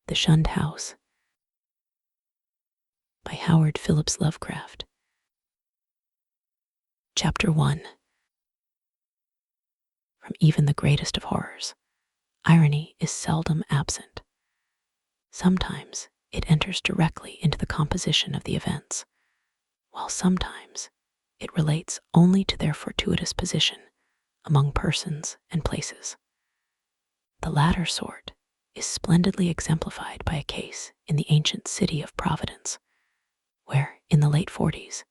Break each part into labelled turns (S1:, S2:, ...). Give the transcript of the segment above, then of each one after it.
S1: The Shunned House by Howard Phillips Lovecraft. Chapter 1. From even the greatest of horrors, irony is seldom absent. Sometimes it enters directly into the composition of the events, while sometimes it relates only to their fortuitous position among persons and places. The latter sort is splendidly exemplified by a case in the ancient city of Providence, where, in the late 40s,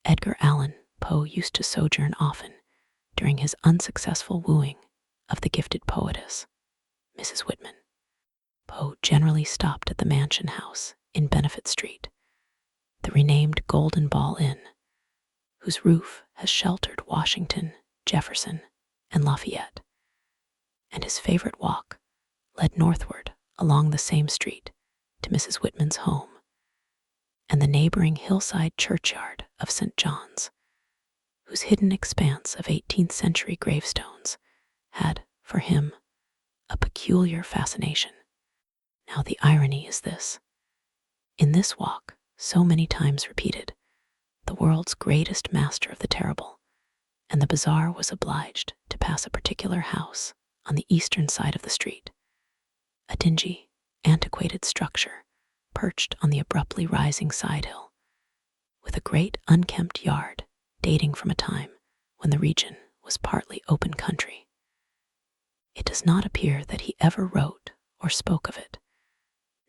S1: Edgar Allan Poe used to sojourn often during his unsuccessful wooing of the gifted poetess, Mrs. Whitman. Poe generally stopped at the mansion house in Benefit Street, the renamed Golden Ball Inn, whose roof has sheltered Washington, Jefferson, and Lafayette, and his favorite walk led northward along the same street to Mrs. Whitman's home and the neighboring hillside churchyard of St. John's, whose hidden expanse of 18th century gravestones had, for him, a peculiar fascination. Now the irony is this. In this walk, so many times repeated, the world's greatest master of the terrible and the bizarre was obliged to pass a particular house on the eastern side of the street, a dingy, antiquated structure perched on the abruptly rising side hill, with a great unkempt yard dating from a time when the region was partly open country. It does not appear that he ever wrote or spoke of it,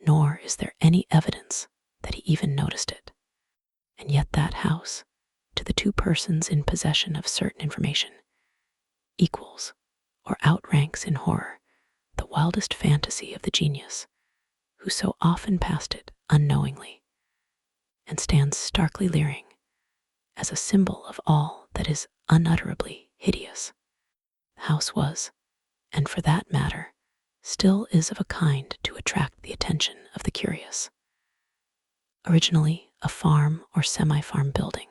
S1: nor is there any evidence that he even noticed it. And yet that house, to the two persons in possession of certain information, equals or outranks in horror the wildest fantasy of the genius who so often passed it unknowingly, and stands starkly leering as a symbol of all that is unutterably hideous. The house was, and for that matter, still is of a kind to attract the attention of the curious. Originally a farm or semi-farm building,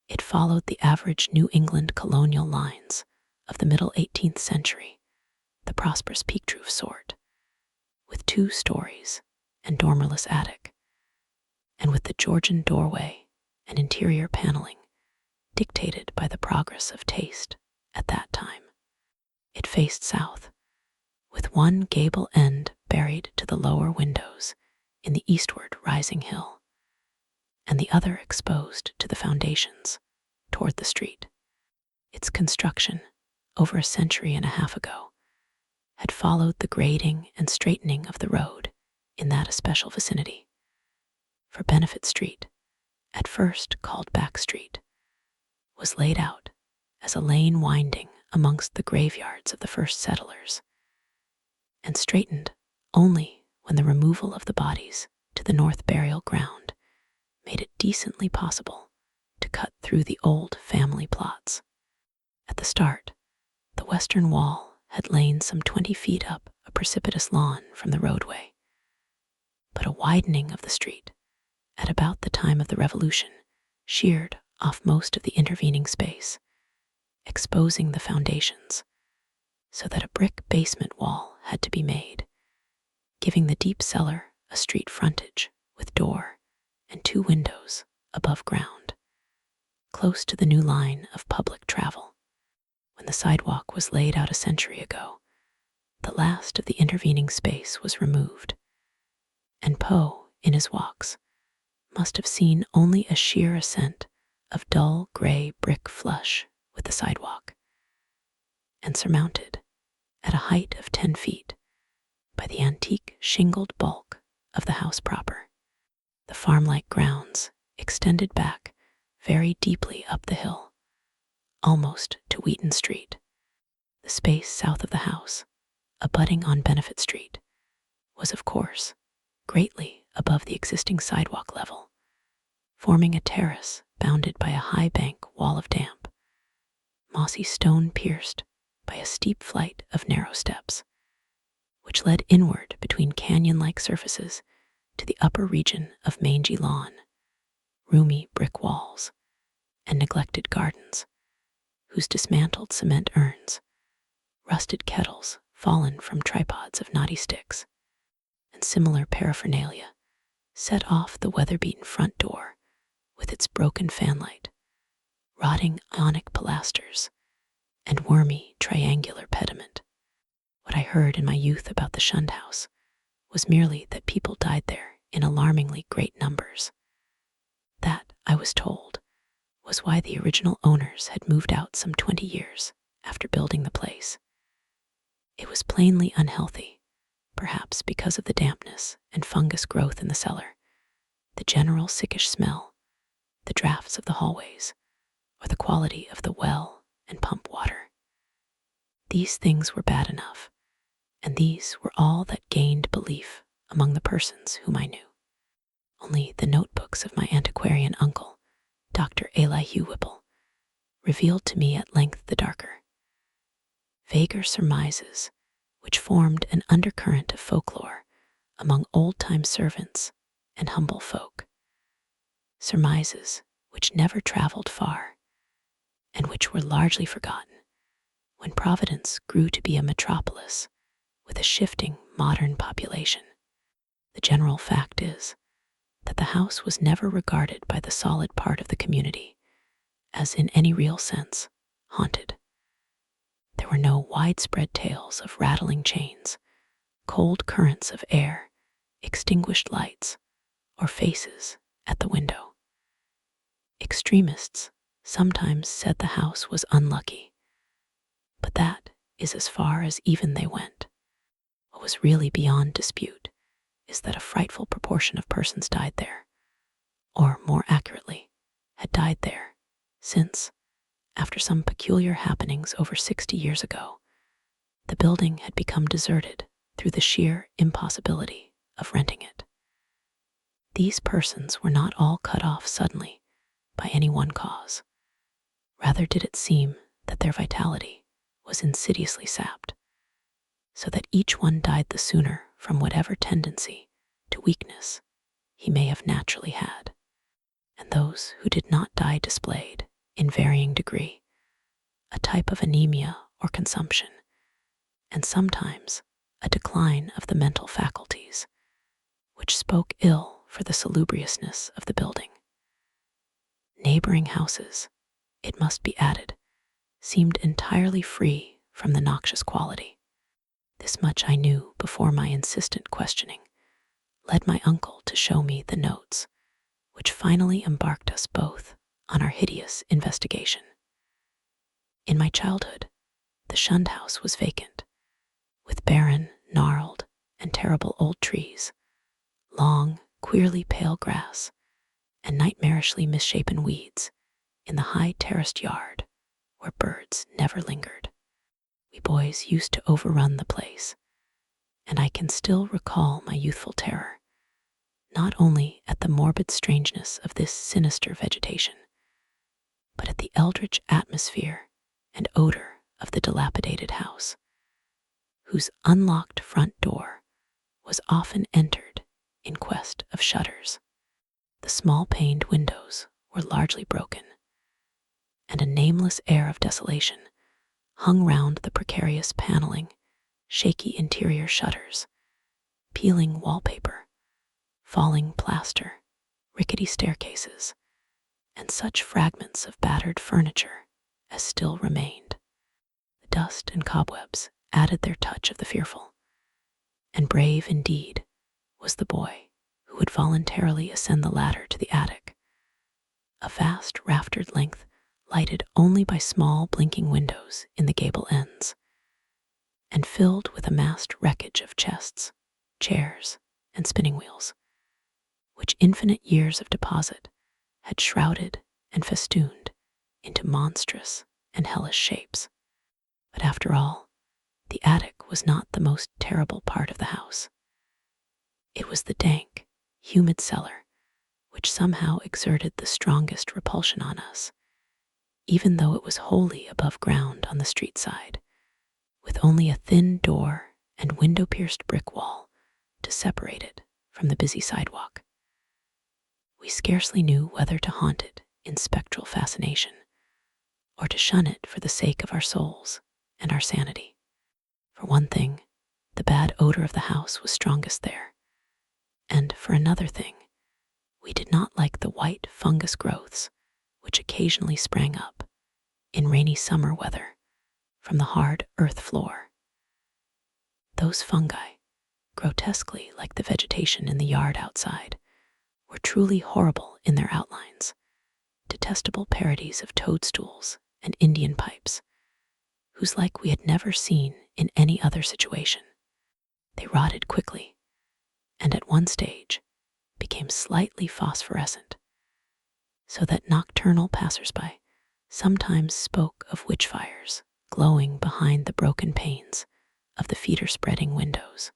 S1: it followed the average New England colonial lines of the middle 18th century, the prosperous peaked-roof sort, with 2 stories and dormerless attic, and with the Georgian doorway and interior paneling dictated by the progress of taste at that time. It faced south, with one gable end buried to the lower windows in the eastward rising hill, and the other exposed to the foundations toward the street. Its construction, over a century and a half ago, had followed the grading and straightening of the road in that especial vicinity. For Benefit Street, at first called Back Street, was laid out as a lane winding amongst the graveyards of the first settlers, and straightened only when the removal of the bodies to the north burial ground made it decently possible to cut through the old family plots. At the start, the western wall had lain some 20 feet up a precipitous lawn from the roadway, but a widening of the street at about the time of the Revolution sheared off most of the intervening space, exposing the foundations, so that a brick basement wall had to be made, giving the deep cellar a street frontage with door and 2 windows above ground, close to the new line of public travel. When the sidewalk was laid out a century ago, the last of the intervening space was removed, and Poe, in his walks, must have seen only a sheer ascent of dull gray brick flush with the sidewalk, and surmounted, at a height of 10 feet, by the antique shingled bulk of the house proper. The farm-like grounds extended back very deeply up the hill, almost to Wheaton Street. The space south of the house, abutting on Benefit Street, was of course greatly above the existing sidewalk level, forming a terrace bounded by a high bank wall of damp, mossy stone pierced by a steep flight of narrow steps, which led inward between canyon-like surfaces to the upper region of mangy lawn, roomy brick walls, and neglected gardens, whose dismantled cement urns, rusted kettles fallen from tripods of knotty sticks, and similar paraphernalia set off the weather-beaten front door with its broken fanlight, rotting ionic pilasters, and wormy triangular pediment. What I heard in my youth about the Shunned House was merely that people died there in alarmingly great numbers. That, I was told, was why the original owners had moved out some 20 years after building the place. It was plainly unhealthy, perhaps because of the dampness and fungus growth in the cellar, the general sickish smell, the drafts of the hallways, or the quality of the well and pump water. These things were bad enough, and these were all that gained belief among the persons whom I knew. Only the notebooks of my antiquarian uncle, Dr. Elihu Whipple, revealed to me at length the darker, vaguer surmises which formed an undercurrent of folklore among old-time servants and humble folk. Surmises which never traveled far, and which were largely forgotten when Providence grew to be a metropolis with a shifting modern population. The general fact is that the house was never regarded by the solid part of the community as in any real sense haunted. There were no widespread tales of rattling chains, cold currents of air, extinguished lights, or faces at the window. Extremists sometimes said the house was unlucky, but that is as far as even they went. What was really beyond dispute is that a frightful proportion of persons died there, or more accurately, had died there, since, after some peculiar happenings over 60 years ago, the building had become deserted through the sheer impossibility of renting it. These persons were not all cut off suddenly by any one cause. Rather did it seem that their vitality was insidiously sapped, so that each one died the sooner from whatever tendency to weakness he may have naturally had. And those who did not die displayed, in varying degree, a type of anemia or consumption, and sometimes a decline of the mental faculties, which spoke ill for the salubriousness of the building. Neighboring houses, it must be added, seemed entirely free from the noxious quality. This much I knew before my insistent questioning led my uncle to show me the notes, which finally embarked us both on our hideous investigation. In my childhood, the Shunned House was vacant, with barren, gnarled, and terrible old trees, long, queerly pale grass, and nightmarishly misshapen weeds in the high terraced yard where birds never lingered. We boys used to overrun the place, and I can still recall my youthful terror, not only at the morbid strangeness of this sinister vegetation, but at the eldritch atmosphere and odor of the dilapidated house, whose unlocked front door was often entered in quest of shutters. The small-paned windows were largely broken, and a nameless air of desolation hung round the precarious paneling, shaky interior shutters, peeling wallpaper, falling plaster, rickety staircases, and such fragments of battered furniture as still remained. The dust and cobwebs added their touch of the fearful, and brave indeed was the boy who would voluntarily ascend the ladder to the attic, a vast raftered length lighted only by small blinking windows in the gable ends, and filled with a massed wreckage of chests, chairs, and spinning wheels, which infinite years of deposit had shrouded and festooned into monstrous and hellish shapes. But after all, the attic was not the most terrible part of the house. It was the dank, humid cellar which somehow exerted the strongest repulsion on us, even though it was wholly above ground on the street side, with only a thin door and window-pierced brick wall to separate it from the busy sidewalk. We scarcely knew whether to haunt it in spectral fascination, or to shun it for the sake of our souls and our sanity. For one thing, the bad odor of the house was strongest there, And for another thing, we did not like the white fungus growths which occasionally sprang up in rainy summer weather from the hard earth floor. Those fungi, grotesquely like the vegetation in the yard outside, were truly horrible in their outlines, detestable parodies of toadstools and Indian pipes, whose like we had never seen in any other situation. They rotted quickly, and at one stage became slightly phosphorescent, so that nocturnal passers-by sometimes spoke of witch fires glowing behind the broken panes of the feeder-spreading windows.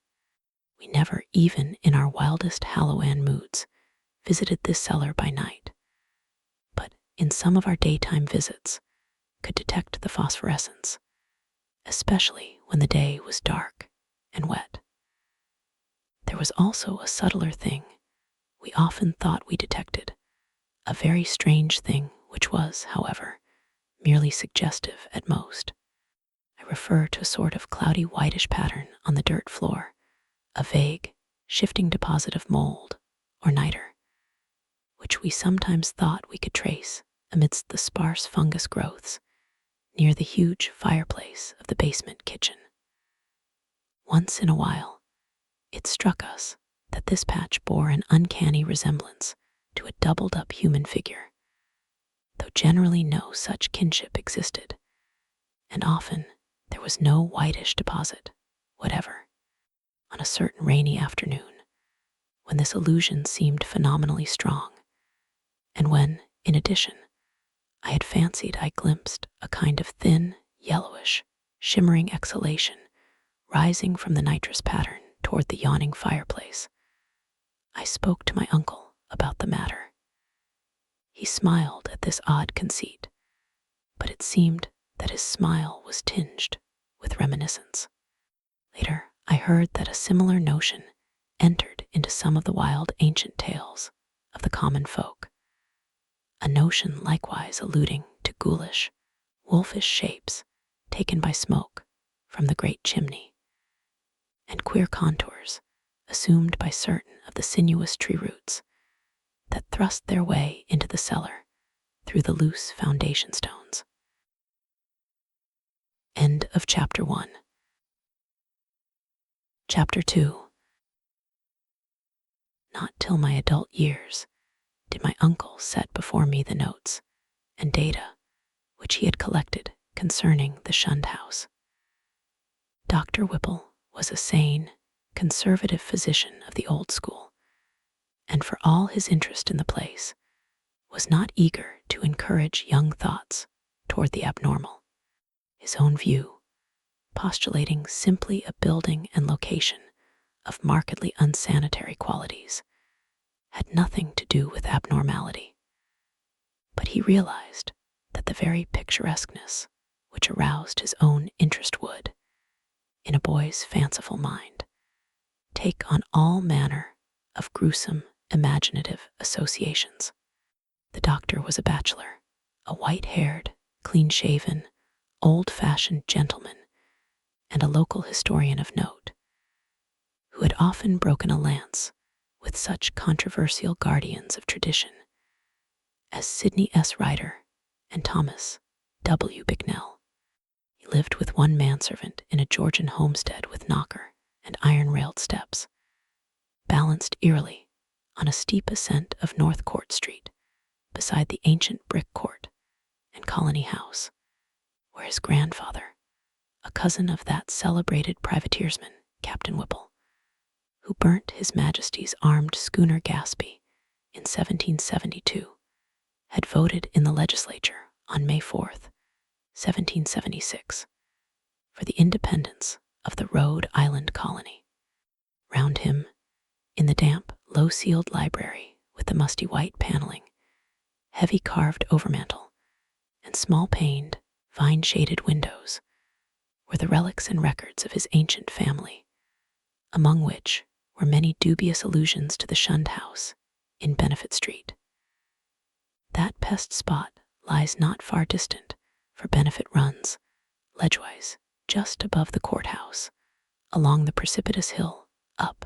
S1: We never, even in our wildest Halloween moods, visited this cellar by night, but in some of our daytime visits could detect the phosphorescence, especially when the day was dark and wet. There was also a subtler thing we often thought we detected, a very strange thing which was, however, merely suggestive at most. I refer to a sort of cloudy whitish pattern on the dirt floor, a vague, shifting deposit of mold or niter, which we sometimes thought we could trace amidst the sparse fungus growths near the huge fireplace of the basement kitchen. Once in a while, it struck us that this patch bore an uncanny resemblance to a doubled-up human figure, though generally no such kinship existed, and often there was no whitish deposit whatever. On a certain rainy afternoon, when this illusion seemed phenomenally strong, and when, in addition, I had fancied I glimpsed a kind of thin, yellowish, shimmering exhalation rising from the nitrous pattern toward the yawning fireplace, I spoke to my uncle about the matter. He smiled at this odd conceit, but it seemed that his smile was tinged with reminiscence. Later, I heard that a similar notion entered into some of the wild ancient tales of the common folk, a notion likewise alluding to ghoulish, wolfish shapes taken by smoke from the great chimney, and queer contours assumed by certain of the sinuous tree roots that thrust their way into the cellar through the loose foundation stones. End of Chapter 1. Chapter 2. Not till my adult years did my uncle set before me the notes and data which he had collected concerning the Shunned House. Dr. Whipple was a sane, conservative physician of the old school, and for all his interest in the place, was not eager to encourage young thoughts toward the abnormal. His own view, postulating simply a building and location of markedly unsanitary qualities, had nothing to do with abnormality. But he realized that the very picturesqueness which aroused his own interest would, in a boy's fanciful mind, take on all manner of gruesome, imaginative associations. The doctor was a bachelor, a white-haired, clean-shaven, old-fashioned gentleman, and a local historian of note, who had often broken a lance with such controversial guardians of tradition as Sidney S. Ryder and Thomas W. Bicknell. He lived with one manservant in a Georgian homestead with knocker and iron-railed steps, balanced eerily on a steep ascent of North Court Street beside the ancient brick court and Colony House, where his grandfather, a cousin of that celebrated privateersman, Captain Whipple, who burnt His Majesty's armed schooner Gaspee in 1772, had voted in the legislature on May 4th, 1776, for the independence of the Rhode Island colony. Round him, in the damp, low-ceiled library with the musty white paneling, heavy carved overmantel, and small-paned, vine-shaded windows, were the relics and records of his ancient family, among which were many dubious allusions to the Shunned House in Benefit Street. That pest spot lies not far distant, for Benefit runs, ledgewise, just above the courthouse, along the precipitous hill up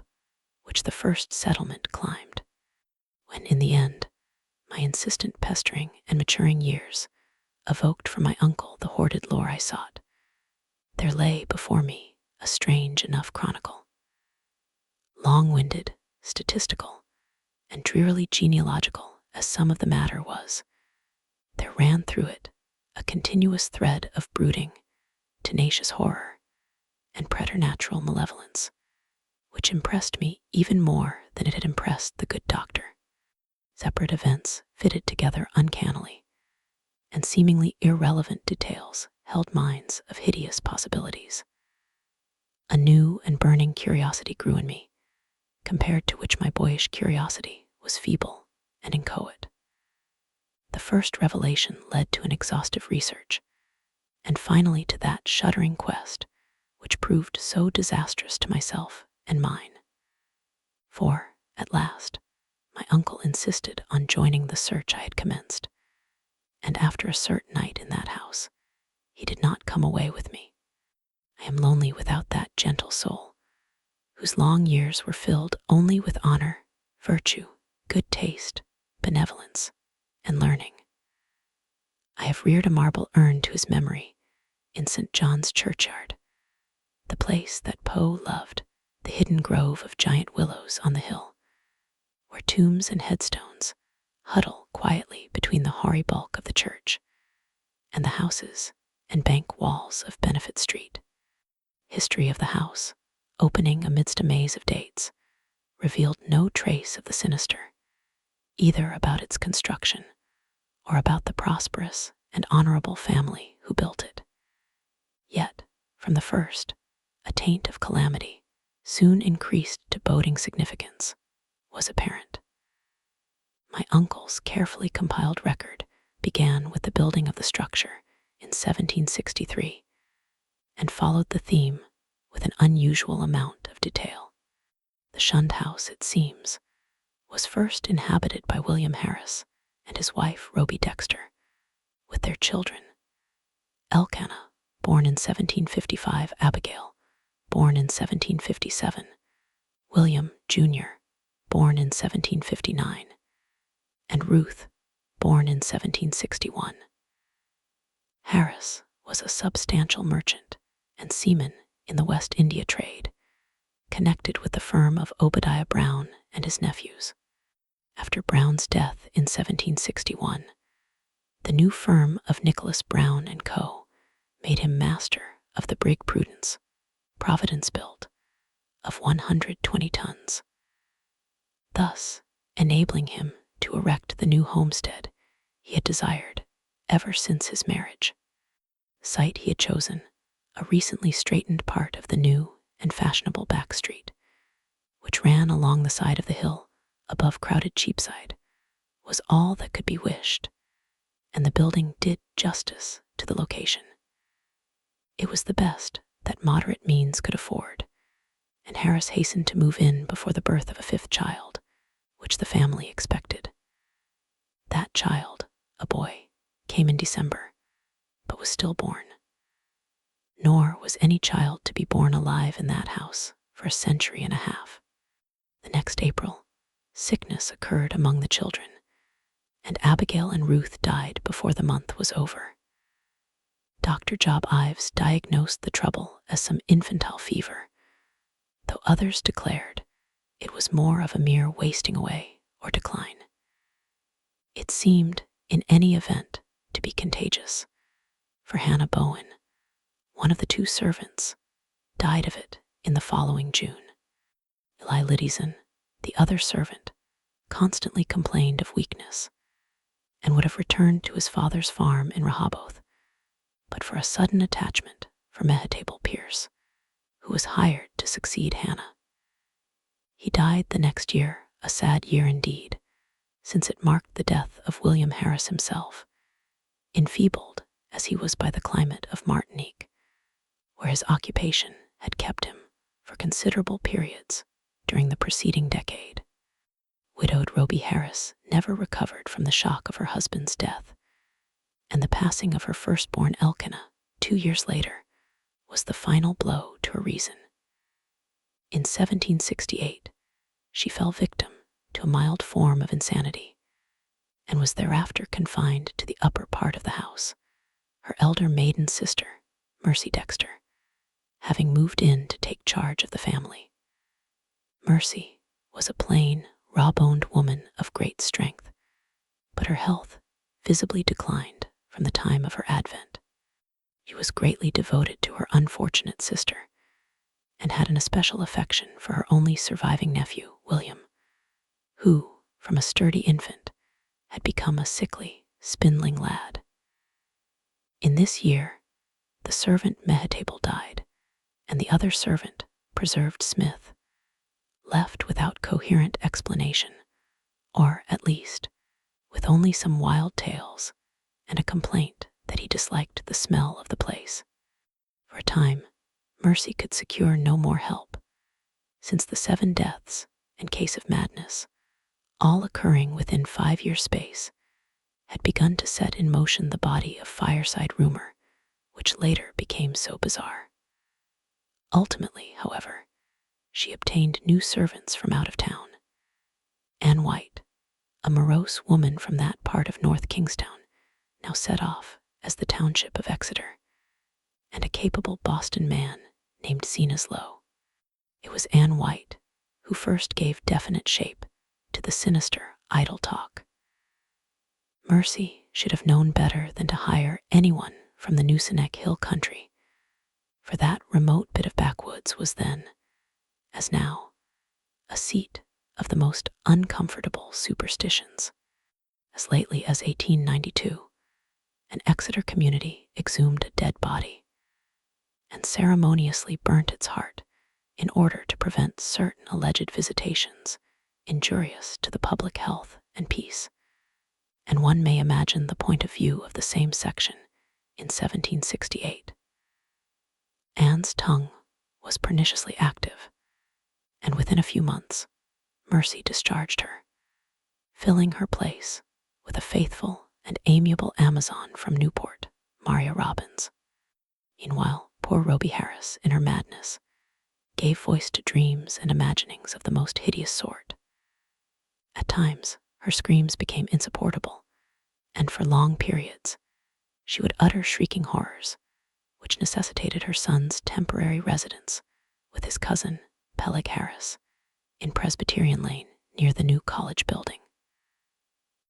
S1: which the first settlement climbed. When, in the end, my insistent pestering and maturing years evoked from my uncle the hoarded lore I sought, there lay before me a strange enough chronicle. Long-winded, statistical, and drearily genealogical as some of the matter was, there ran through it a continuous thread of brooding, tenacious horror, and preternatural malevolence, which impressed me even more than it had impressed the good doctor. Separate events fitted together uncannily, and seemingly irrelevant details held minds of hideous possibilities. A new and burning curiosity grew in me, compared to which my boyish curiosity was feeble and inchoate. The first revelation led to an exhaustive research, and finally to that shuddering quest which proved so disastrous to myself and mine. For, at last, my uncle insisted on joining the search I had commenced, and after a certain night in that house, he did not come away with me. I am lonely without that gentle soul, whose long years were filled only with honor, virtue, good taste, benevolence, and learning. I have reared a marble urn to his memory in St. John's churchyard, the place that Poe loved, the hidden grove of giant willows on the hill, where tombs and headstones huddle quietly between the hoary bulk of the church and the houses and bank walls of Benefit Street. History of the house, opening amidst a maze of dates, revealed no trace of the sinister, either about its construction or about the prosperous and honorable family who built it. Yet, from the first, a taint of calamity, soon increased to boding significance, was apparent. My uncle's carefully compiled record began with the building of the structure in 1763 and followed the theme with an unusual amount of detail. The Shunned House, it seems, was first inhabited by William Harris and his wife Rhoby Dexter, with their children, Elkanah, born in 1755, Abigail, born in 1757, William, Jr., born in 1759, and Ruth, born in 1761. Harris was a substantial merchant and seaman in the West India trade, connected with the firm of Obadiah Brown and his nephews. After Brown's death in 1761, the new firm of Nicholas Brown and Co. made him master of the brig Prudence, Providence built, of 120 tons, thus enabling him to erect the new homestead he had desired ever since his marriage. The site he had chosen, a recently straightened part of the new and fashionable back street, which ran along the side of the hill above crowded Cheapside, was all that could be wished, and the building did justice to the location. It was the best that moderate means could afford, and Harris hastened to move in before the birth of a fifth child, which the family expected. That child, a boy, came in December, but was stillborn. Nor was any child to be born alive in that house for a century and a half. The next April, sickness occurred among the children, and Abigail and Ruth died before the month was over. Dr. Job Ives diagnosed the trouble as some infantile fever, though others declared it was more of a mere wasting away or decline. It seemed, in any event, to be contagious, for Hannah Bowen, one of the two servants, died of it in the following June. Eli Liddyson, the other servant, constantly complained of weakness and would have returned to his father's farm in Rehoboth, but for a sudden attachment for Mehetable Pierce, who was hired to succeed Hannah. He died the next year, a sad year indeed, since it marked the death of William Harris himself, enfeebled as he was by the climate of Martinique, where his occupation had kept him for considerable periods during the preceding decade. Widowed Rhoby Harris never recovered from the shock of her husband's death, and the passing of her firstborn Elkanah 2 years later was the final blow to her reason. In 1768, she fell victim to a mild form of insanity and was thereafter confined to the upper part of the house, her elder maiden sister, Mercy Dexter, having moved in to take charge of the family. Mercy was a plain, raw-boned woman of great strength, but her health visibly declined from the time of her advent. She was greatly devoted to her unfortunate sister and had an especial affection for her only surviving nephew, William, who, from a sturdy infant, had become a sickly, spindling lad. In this year, the servant Mehetable died, and the other servant, Preserved Smith, left without coherent explanation, or, at least, with only some wild tales and a complaint that he disliked the smell of the place. For a time, Mercy could secure no more help, since the 7 deaths and case of madness, all occurring within 5-year space, had begun to set in motion the body of fireside rumor, which later became so bizarre. Ultimately, however, she obtained new servants from out of town. Anne White, a morose woman from that part of North Kingstown, now set off as the township of Exeter, and a capable Boston man named Zenas Lowe. It was Anne White who first gave definite shape to the sinister idle talk. Mercy should have known better than to hire anyone from the Nooseneck Hill country, for that remote bit of backwoods was then, as now, a seat of the most uncomfortable superstitions. As lately as 1892, an Exeter community exhumed a dead body and ceremoniously burnt its heart in order to prevent certain alleged visitations injurious to the public health and peace, and one may imagine the point of view of the same section in 1768. Anne's tongue was perniciously active, and within a few months, Mercy discharged her, filling her place with a faithful and amiable Amazon from Newport, Maria Robbins. Meanwhile, poor Rhoby Harris, in her madness, gave voice to dreams and imaginings of the most hideous sort. At times, her screams became insupportable, and for long periods, she would utter shrieking horrors, which necessitated her son's temporary residence with his cousin, Peleg Harris, in Presbyterian Lane near the new college building.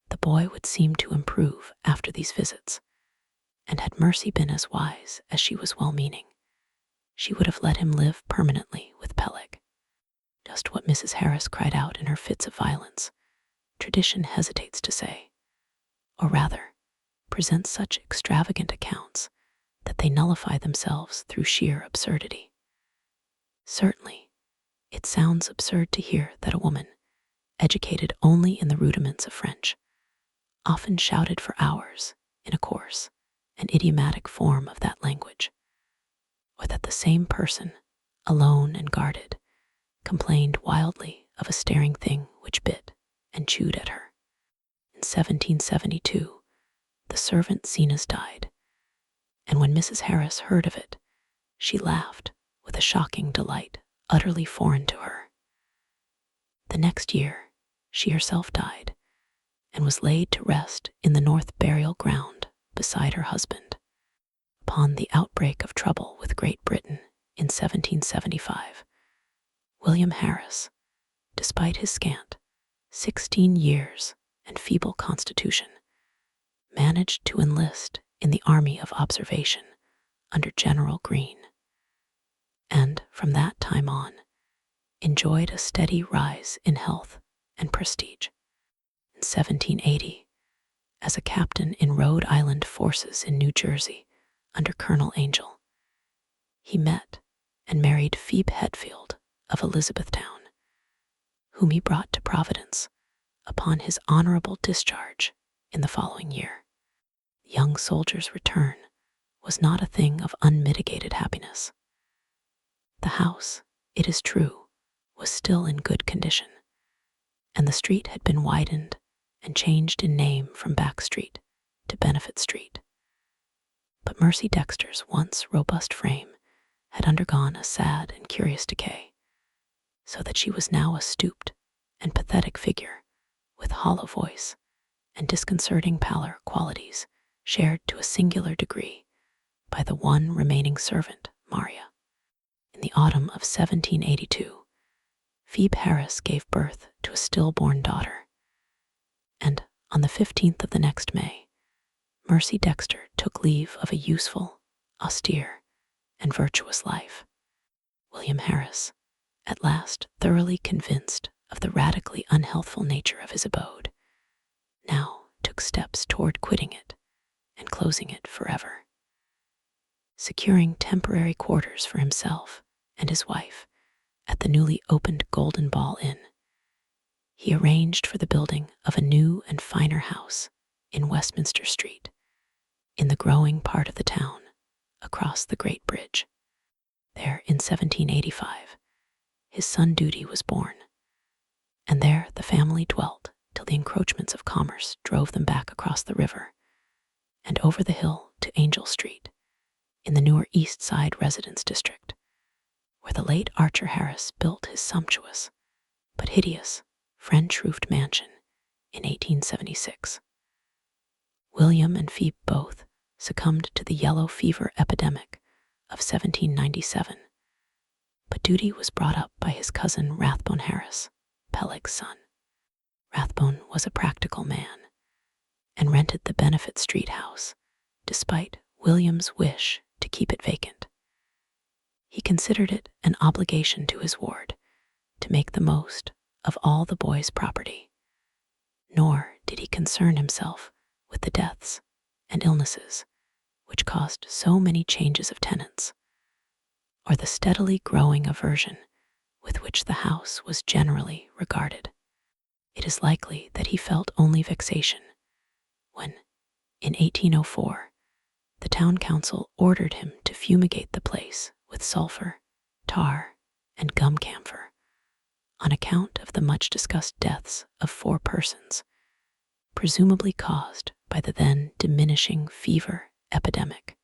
S1: The boy would seem to improve after these visits, and had Mercy been as wise as she was well-meaning, she would have let him live permanently with Peleg. Just what Mrs. Harris cried out in her fits of violence, tradition hesitates to say, or rather, presents such extravagant accounts that they nullify themselves through sheer absurdity. Certainly, it sounds absurd to hear that a woman, educated only in the rudiments of French, often shouted for hours in a coarse and idiomatic form of that language, or that the same person, alone and guarded, complained wildly of a staring thing which bit and chewed at her. In 1772, the servant Zenas died, and when Mrs. Harris heard of it, she laughed with a shocking delight utterly foreign to her. The next year, she herself died, and was laid to rest in the North Burial Ground beside her husband. Upon the outbreak of trouble with Great Britain in 1775, William Harris, despite his scant 16 years and feeble constitution, managed to enlist in the Army of Observation under General Greene, and from that time on, enjoyed a steady rise in health and prestige. In 1780, as a captain in Rhode Island forces in New Jersey under Colonel Angel, he met and married Phoebe Hetfield of Elizabethtown, whom he brought to Providence upon his honorable discharge in the following year. The young soldier's return was not a thing of unmitigated happiness. The house, it is true, was still in good condition, and the street had been widened and changed in name from Back Street to Benefit Street. But Mercy Dexter's once robust frame had undergone a sad and curious decay, so that she was now a stooped, and pathetic figure, with hollow voice and disconcerting pallor qualities shared to a singular degree by the one remaining servant, Maria. In the autumn of 1782, Phoebe Harris gave birth to a stillborn daughter, and on the 15th of the next May, Mercy Dexter took leave of a useful, austere, and virtuous life. William Harris, at last thoroughly convinced of the radically unhealthful nature of his abode, now took steps toward quitting it and closing it forever. Securing temporary quarters for himself and his wife at the newly opened Golden Ball Inn, he arranged for the building of a new and finer house in Westminster Street, in the growing part of the town across the Great Bridge. There, in 1785, his son Duty was born, and there the family dwelt till the encroachments of commerce drove them back across the river and over the hill to Angel Street, in the newer East Side residence district, where the late Archer Harris built his sumptuous but hideous French-roofed mansion in 1876. William and Phoebe both succumbed to the yellow fever epidemic of 1797, but Duty was brought up by his cousin Rathbone Harris, Peleg's son. Rathbone was a practical man and rented the Benefit Street house, despite William's wish to keep it vacant. He considered it an obligation to his ward to make the most of all the boy's property, nor did he concern himself with the deaths and illnesses which caused so many changes of tenants, or the steadily growing aversion with which the house was generally regarded. It is likely that he felt only vexation when, in 1804, the town council ordered him to fumigate the place with sulfur, tar, and gum camphor, on account of the much-discussed deaths of 4 persons, presumably caused by the then diminishing fever epidemic.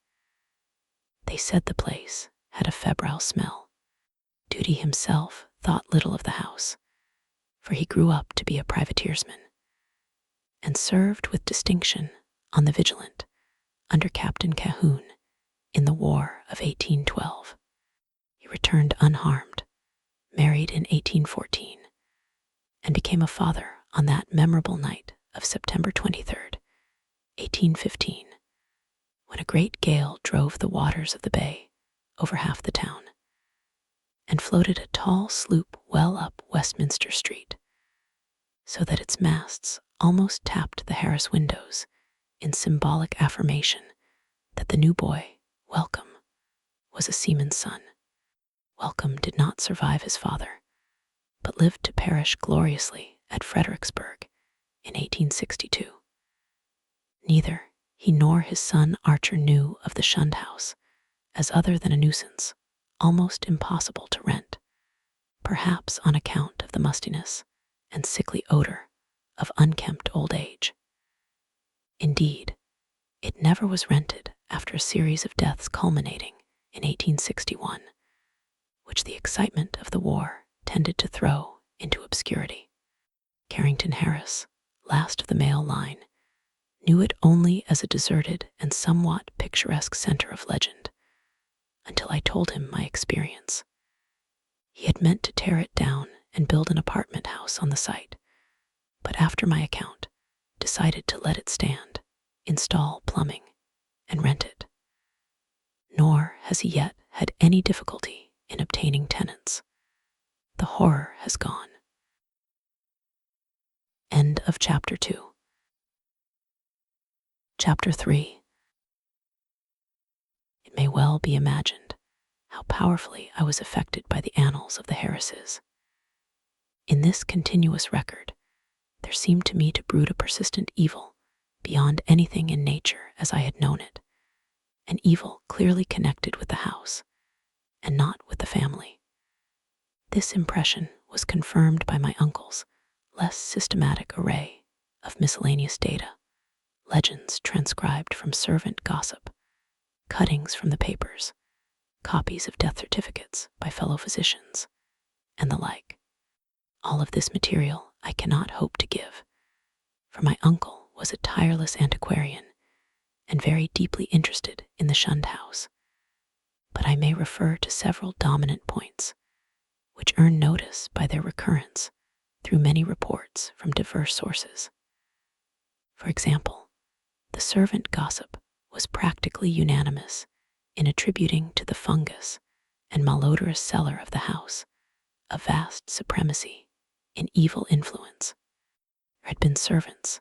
S1: They said the place had a febrile smell. Duty himself thought little of the house, for he grew up to be a privateersman, and served with distinction on the Vigilant under Captain Cahoon in the War of 1812. He returned unharmed, married in 1814, and became a father on that memorable night of September 23rd, 1815, when a great gale drove the waters of the bay over half the town and floated a tall sloop well up Westminster Street, so that its masts almost tapped the Harris windows in symbolic affirmation that the new boy, Welcome, was a seaman's son. Welcome did not survive his father, but lived to perish gloriously at Fredericksburg in 1862. Neither he nor his son Archer knew of the Shunned House as other than a nuisance, almost impossible to rent, perhaps on account of the mustiness and sickly odor of unkempt old age. Indeed, it never was rented after a series of deaths culminating in 1861, which the excitement of the war tended to throw into obscurity. Carrington Harris, last of the male line, knew it only as a deserted and somewhat picturesque center of legend, until I told him my experience. He had meant to tear it down and build an apartment house on the site, but after my account, decided to let it stand, install plumbing, and rent it. Nor has he yet had any difficulty in obtaining tenants. The horror has gone. End of Chapter 2. Chapter 3. It may well be imagined how powerfully I was affected by the annals of the Harrises. In this continuous record, there seemed to me to brood a persistent evil beyond anything in nature as I had known it, an evil clearly connected with the house and not with the family. This impression was confirmed by my uncle's less systematic array of miscellaneous data, legends transcribed from servant gossip, cuttings from the papers, copies of death certificates by fellow physicians, and the like. All of this material I cannot hope to give, for my uncle was a tireless antiquarian and very deeply interested in the Shunned House. But I may refer to several dominant points, which earn notice by their recurrence through many reports from diverse sources. For example, the servant gossip was practically unanimous in attributing to the fungus and malodorous cellar of the house a vast supremacy in evil influence. There had been servants,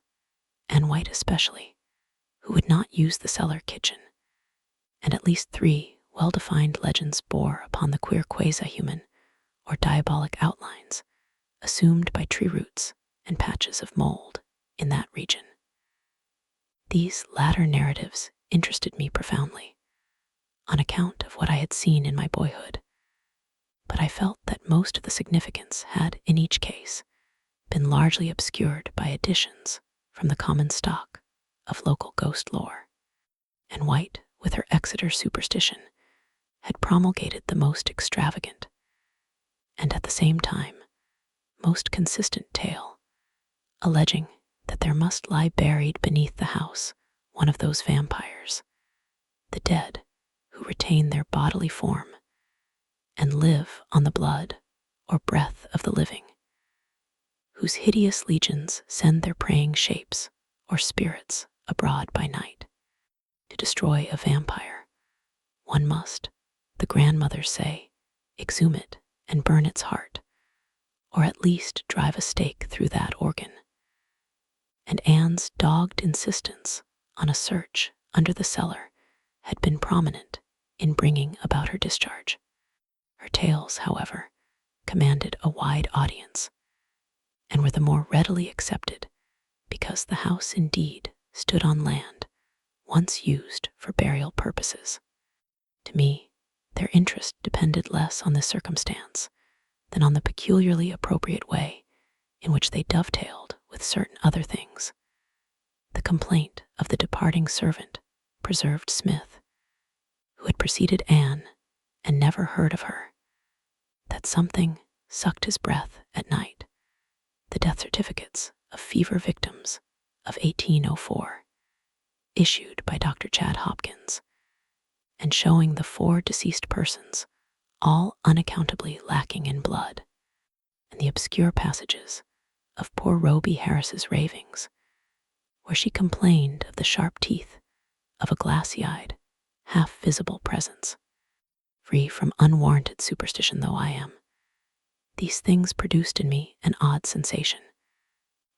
S1: and white especially, who would not use the cellar kitchen, and at least 3 well-defined legends bore upon the queer quasi-human or diabolic outlines assumed by tree roots and patches of mold in that region. These latter narratives interested me profoundly, on account of what I had seen in my boyhood, but I felt that most of the significance had, in each case, been largely obscured by additions from the common stock of local ghost lore. And White, with her Exeter superstition, had promulgated the most extravagant, and at the same time, most consistent tale, alleging that there must lie buried beneath the house one of those vampires, the dead, who retain their bodily form and live on the blood or breath of the living, whose hideous legions send their preying shapes or spirits abroad by night. To destroy a vampire, one must, the grandmothers say, exhume it and burn its heart, or at least drive a stake through that organ. And Anne's dogged insistence on a search under the cellar had been prominent in bringing about her discharge. Her tales, however, commanded a wide audience, and were the more readily accepted because the house indeed stood on land once used for burial purposes. To me, their interest depended less on this circumstance than on the peculiarly appropriate way in which they dovetailed with certain other things. The complaint of the departing servant preserved Smith, who had preceded Anne and never heard of her, that something sucked his breath at night. The death certificates of fever victims of 1804, issued by Dr. Chad Hopkins, and showing the 4 deceased persons, all unaccountably lacking in blood, and the obscure passages of poor Roby Harris's ravings, where she complained of the sharp teeth of a glassy-eyed, half-visible presence. Free from unwarranted superstition though I am, these things produced in me an odd sensation,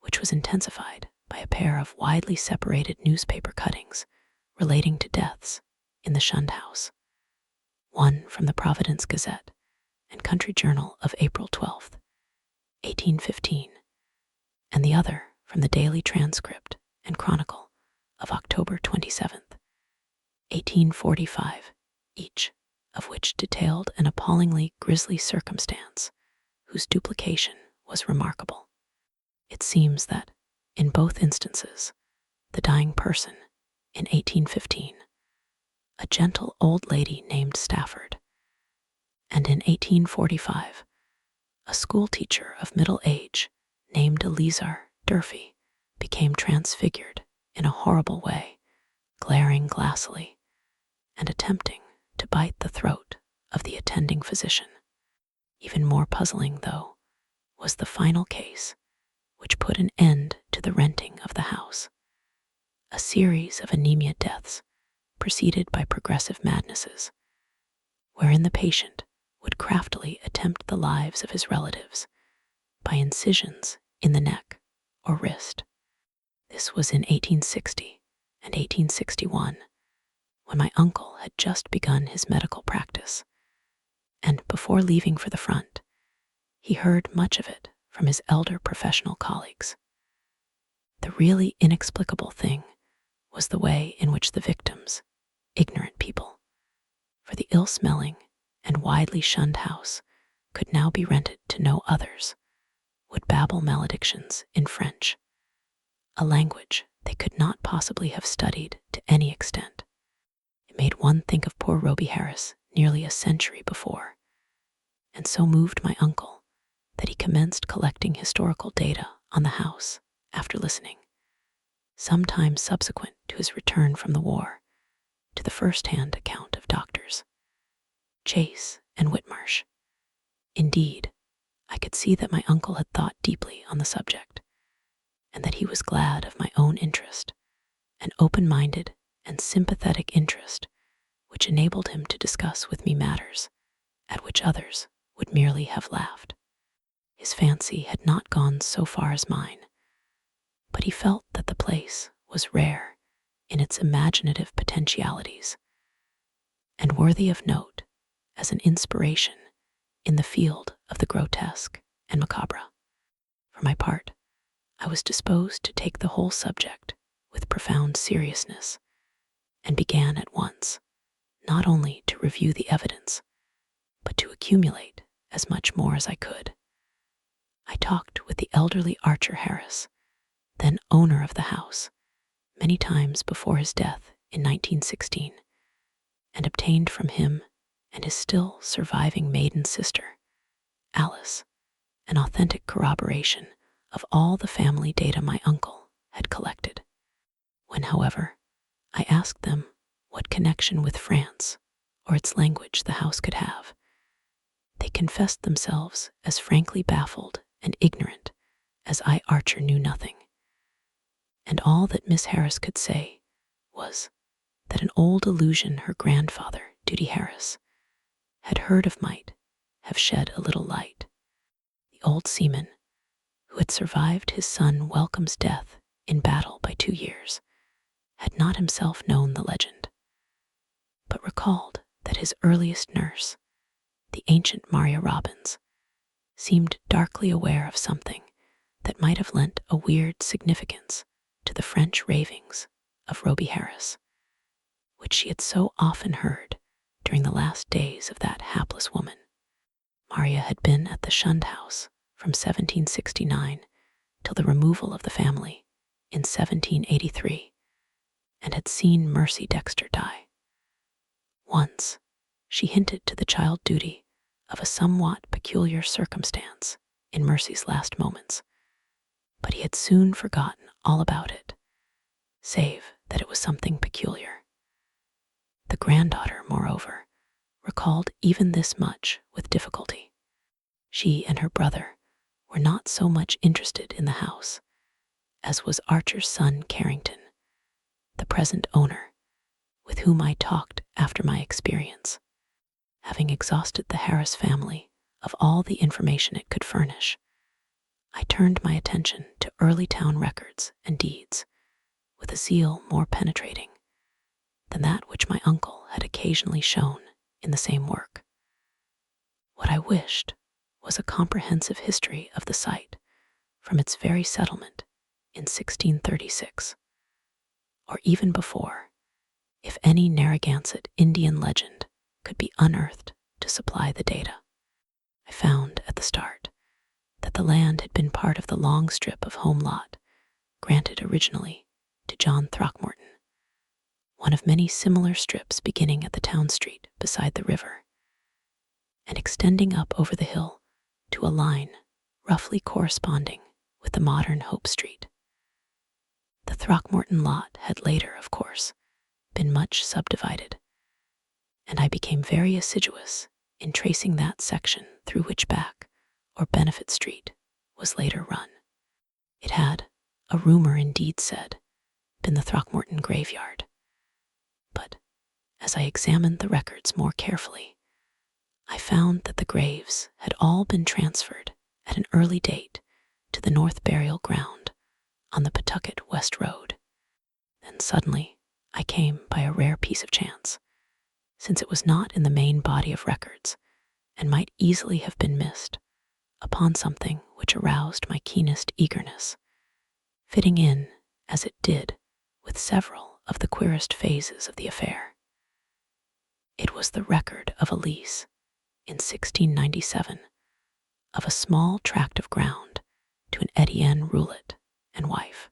S1: which was intensified by a pair of widely separated newspaper cuttings relating to deaths in the Shunned House, one from the Providence Gazette and Country Journal of April 12th, 1815, and the other from the Daily Transcript and Chronicle of October 27th, 1845, each of which detailed an appallingly grisly circumstance whose duplication was remarkable. It seems that, in both instances, the dying person, in 1815, a gentle old lady named Stafford, and in 1845, a schoolteacher of middle age named Eleazar Durfee, became transfigured in a horrible way, glaring glassily and attempting to bite the throat of the attending physician. Even more puzzling, though, was the final case, which put an end to the renting of the house. A series of anemia deaths preceded by progressive madnesses, wherein the patient would craftily attempt the lives of his relatives by incisions in the neck or wrist. This was in 1860 and 1861, when my uncle had just begun his medical practice, and before leaving for the front, he heard much of it from his elder professional colleagues. The really inexplicable thing was the way in which the victims, ignorant people, for the ill-smelling and widely shunned house could now be rented to no others, would babble maledictions in French, a language they could not possibly have studied to any extent. It made one think of poor Roby Harris nearly a century before, and so moved my uncle that he commenced collecting historical data on the house after listening, sometime subsequent to his return from the war, to the first-hand account of doctors Chase and Whitmarsh. Indeed, I could see that my uncle had thought deeply on the subject, and that he was glad of my own interest, an open-minded and sympathetic interest which enabled him to discuss with me matters at which others would merely have laughed. His fancy had not gone so far as mine, but he felt that the place was rare in its imaginative potentialities, and worthy of note as an inspiration in the field of the grotesque and macabre. For my part, I was disposed to take the whole subject with profound seriousness, and began at once not only to review the evidence, but to accumulate as much more as I could. I talked with the elderly Archer Harris, then owner of the house, many times before his death in 1916, and obtained from him and his still surviving maiden sister, Alice, an authentic corroboration of all the family data my uncle had collected. When, however, I asked them what connection with France or its language the house could have, they confessed themselves as frankly baffled and ignorant as I Archer knew nothing. And all that Miss Harris could say was that an old illusion her grandfather, Duty Harris, had heard of might have shed a little light. The old seaman, who had survived his son Welcome's death in battle by 2 years, had not himself known the legend, but recalled that his earliest nurse, the ancient Maria Robbins, seemed darkly aware of something that might have lent a weird significance to the French ravings of Roby Harris, which she had so often heard during the last days of that hapless woman. Maria had been at the Shunned House from 1769 till the removal of the family in 1783, and had seen Mercy Dexter die. Once, she hinted to the child Duty of a somewhat peculiar circumstance in Mercy's last moments, but he had soon forgotten all about it, save that it was something peculiar. The granddaughter, moreover, recalled even this much with difficulty. She and her brother were not so much interested in the house as was Archer's son Carrington, the present owner, with whom I talked after my experience. Having exhausted the Harris family of all the information it could furnish, I turned my attention to early town records and deeds with a zeal more penetrating than that which my uncle had occasionally shown in the same work. What I wished was a comprehensive history of the site from its very settlement in 1636, or even before, if any Narragansett Indian legend could be unearthed to supply the data. I found at the start that the land had been part of the long strip of home lot granted originally to John Throckmorton, one of many similar strips beginning at the town street beside the river, and extending up over the hill to a line roughly corresponding with the modern Hope Street. The Throckmorton lot had later, of course, been much subdivided, and I became very assiduous in tracing that section through which Back or Benefit Street was later run. It had, a rumor indeed said, been the Throckmorton graveyard. But as I examined the records more carefully, I found that the graves had all been transferred at an early date to the North Burial Ground on the Pawtucket West Road. Then suddenly I came by a rare piece of chance, since it was not in the main body of records and might easily have been missed, upon something which aroused my keenest eagerness, fitting in, as it did, with several of the queerest phases of the affair. It was the record of a lease, in 1697, of a small tract of ground to an Etienne Roulet and wife.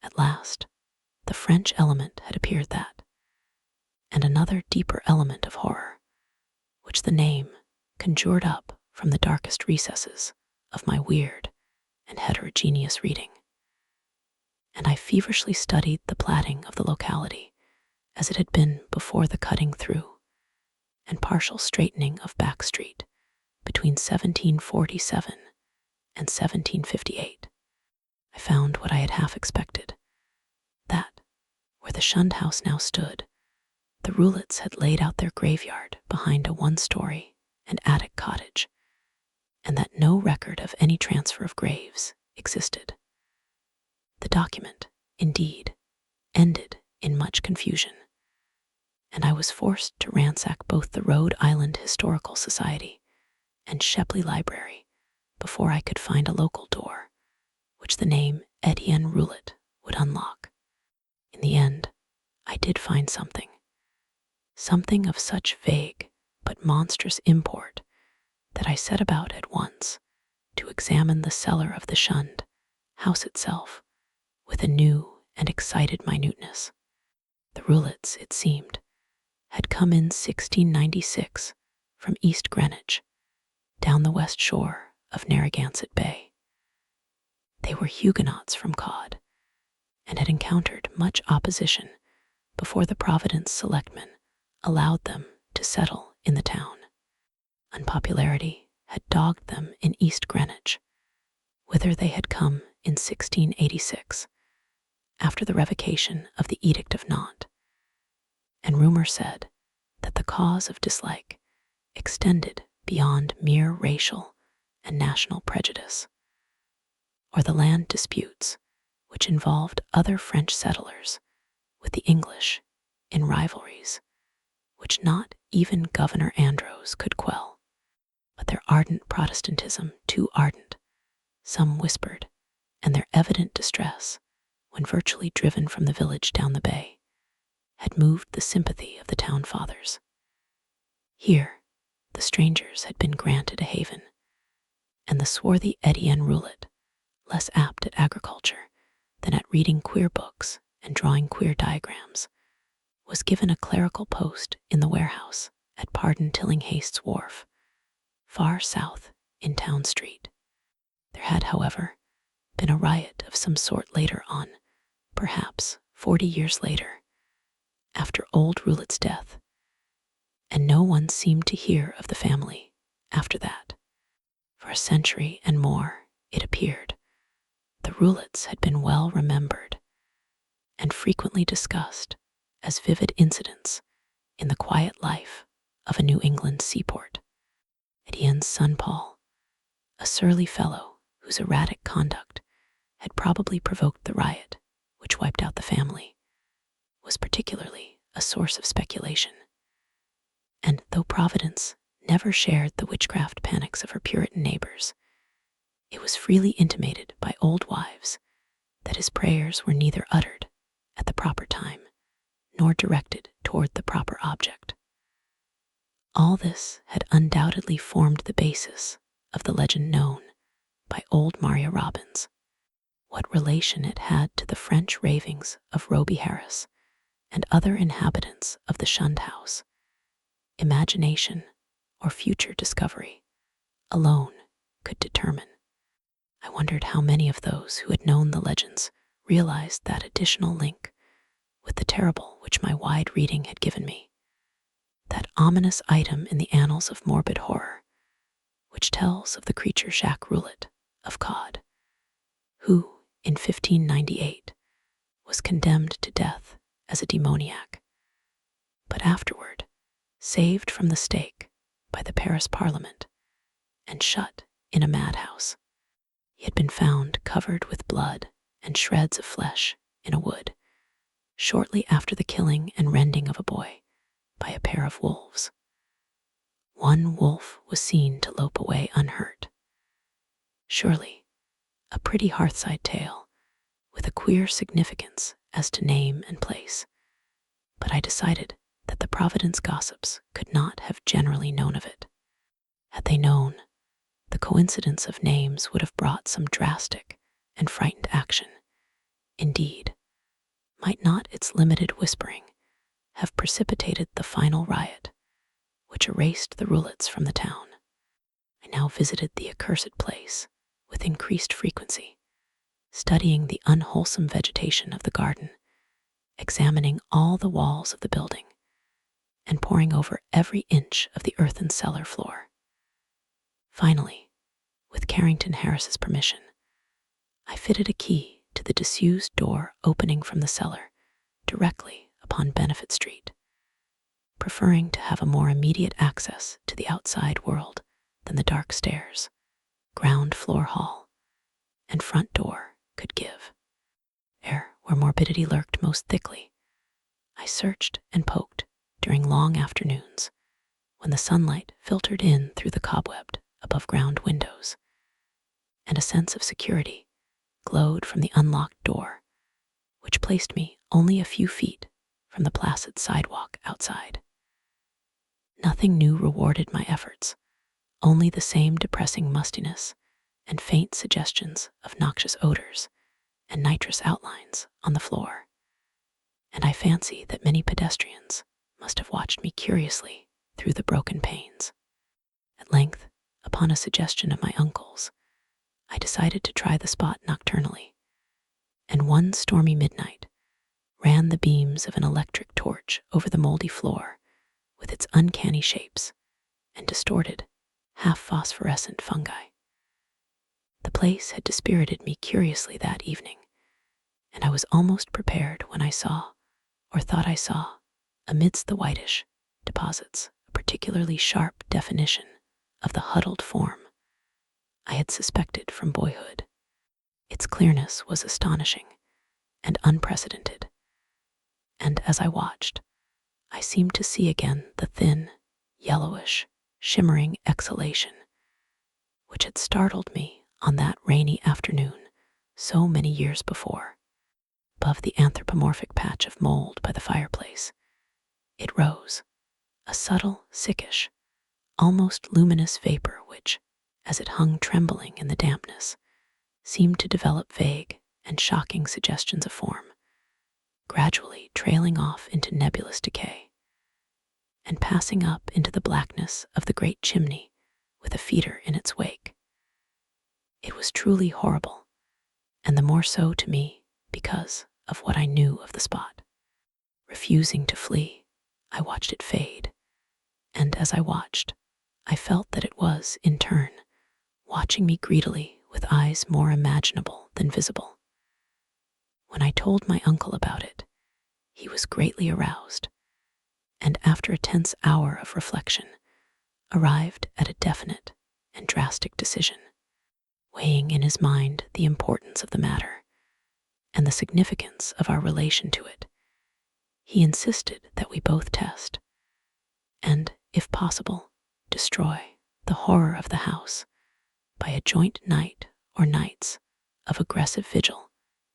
S1: At last, the French element had appeared that, and another deeper element of horror, which the name conjured up from the darkest recesses of my weird and heterogeneous reading, and I feverishly studied the platting of the locality as it had been before the cutting through and partial straightening of Back Street between 1747 and 1758. I found what I had half expected, that, where the Shunned House now stood, the Rulets had laid out their graveyard behind a one-story and attic cottage, and that no record of any transfer of graves existed. The document, indeed, ended in much confusion, and I was forced to ransack both the Rhode Island Historical Society and Shepley Library before I could find a local door, which the name Etienne Roulet would unlock. In the end, I did find something of such vague but monstrous import that I set about at once to examine the cellar of the Shunned House itself with a new and excited minuteness. The Roulets, it seemed, had come in 1696 from East Greenwich, down the west shore of Narragansett Bay. They were Huguenots from Cod, and had encountered much opposition before the Providence selectmen allowed them to settle in the town. Unpopularity had dogged them in East Greenwich, whither they had come in 1686, after the revocation of the Edict of Nantes, and rumor said that the cause of dislike extended beyond mere racial and national prejudice, or the land disputes which involved other French settlers with the English in rivalries which not even Governor Andros could quell. But their ardent Protestantism, too ardent, some whispered, and their evident distress, when virtually driven from the village down the bay, had moved the sympathy of the town fathers. Here, the strangers had been granted a haven, and the swarthy Etienne Roulet, less apt at agriculture than at reading queer books and drawing queer diagrams, was given a clerical post in the warehouse at Pardon Tillinghaste's wharf, far south in Town Street. There had, however, been a riot of some sort later on, perhaps 40 years later, after old Roulet's death, and no one seemed to hear of the family after that. For a century and more, it appeared, the Roulets had been well remembered and frequently discussed as vivid incidents in the quiet life of a New England seaport. Etienne's son Paul, a surly fellow whose erratic conduct had probably provoked the riot which wiped out the family, was particularly a source of speculation. And though Providence never shared the witchcraft panics of her Puritan neighbors, it was freely intimated by old wives that his prayers were neither uttered at the proper time nor directed toward the proper object. All this had undoubtedly formed the basis of the legend known by old Maria Robbins. What relation it had to the French ravings of Roby Harris and other inhabitants of the Shunned House, imagination or future discovery alone could determine. I wondered how many of those who had known the legends realized that additional link with the terrible which my wide reading had given me, that ominous item in the annals of morbid horror, which tells of the creature Jacques Roulet of Cod, who, in 1598, was condemned to death as a demoniac, but afterward saved from the stake by the Paris Parliament and shut in a madhouse. He had been found covered with blood and shreds of flesh in a wood, shortly after the killing and rending of a boy by a pair of wolves. One wolf was seen to lope away unhurt. Surely, a pretty hearthside tale with a queer significance as to name and place, but I decided that the Providence gossips could not have generally known of it. Had they known, the coincidence of names would have brought some drastic and frightened action. Indeed, might not its limited whispering have precipitated the final riot, which erased the Roulets from the town? I now visited the accursed place with increased frequency, studying the unwholesome vegetation of the garden, examining all the walls of the building, and poring over every inch of the earthen cellar floor. Finally, with Carrington Harris's permission, I fitted a key to the disused door opening from the cellar directly upon Benefit Street, preferring to have a more immediate access to the outside world than the dark stairs, ground floor hall, and front door could give. Where morbidity lurked most thickly, I searched and poked during long afternoons when the sunlight filtered in through the cobwebbed above-ground windows, and a sense of security glowed from the unlocked door, which placed me only a few feet from the placid sidewalk outside. Nothing new rewarded my efforts, only the same depressing mustiness and faint suggestions of noxious odors and nitrous outlines on the floor. And I fancy that many pedestrians must have watched me curiously through the broken panes. At length, upon a suggestion of my uncle's, I decided to try the spot nocturnally, and one stormy midnight ran the beams of an electric torch over the moldy floor with its uncanny shapes and distorted, half-phosphorescent fungi. The place had dispirited me curiously that evening, and I was almost prepared when I saw, or thought I saw, amidst the whitish deposits, a particularly sharp definition of the huddled form I had suspected from boyhood. Its clearness was astonishing and unprecedented, and as I watched, I seemed to see again the thin, yellowish, shimmering exhalation which had startled me on that rainy afternoon so many years before. Above the anthropomorphic patch of mold by the fireplace, it rose, a subtle, sickish, almost luminous vapor which, as it hung trembling in the dampness, seemed to develop vague and shocking suggestions of form, gradually trailing off into nebulous decay, and passing up into the blackness of the great chimney with a feeder in its wake. It was truly horrible, and the more so to me because of what I knew of the spot. Refusing to flee, I watched it fade, and as I watched, I felt that it was, in turn, watching me greedily with eyes more imaginable than visible. When I told my uncle about it, he was greatly aroused, and after a tense hour of reflection, arrived at a definite and drastic decision, weighing in his mind the importance of the matter and the significance of our relation to it. He insisted that we both test and, if possible, destroy the horror of the house by a joint night or nights of aggressive vigil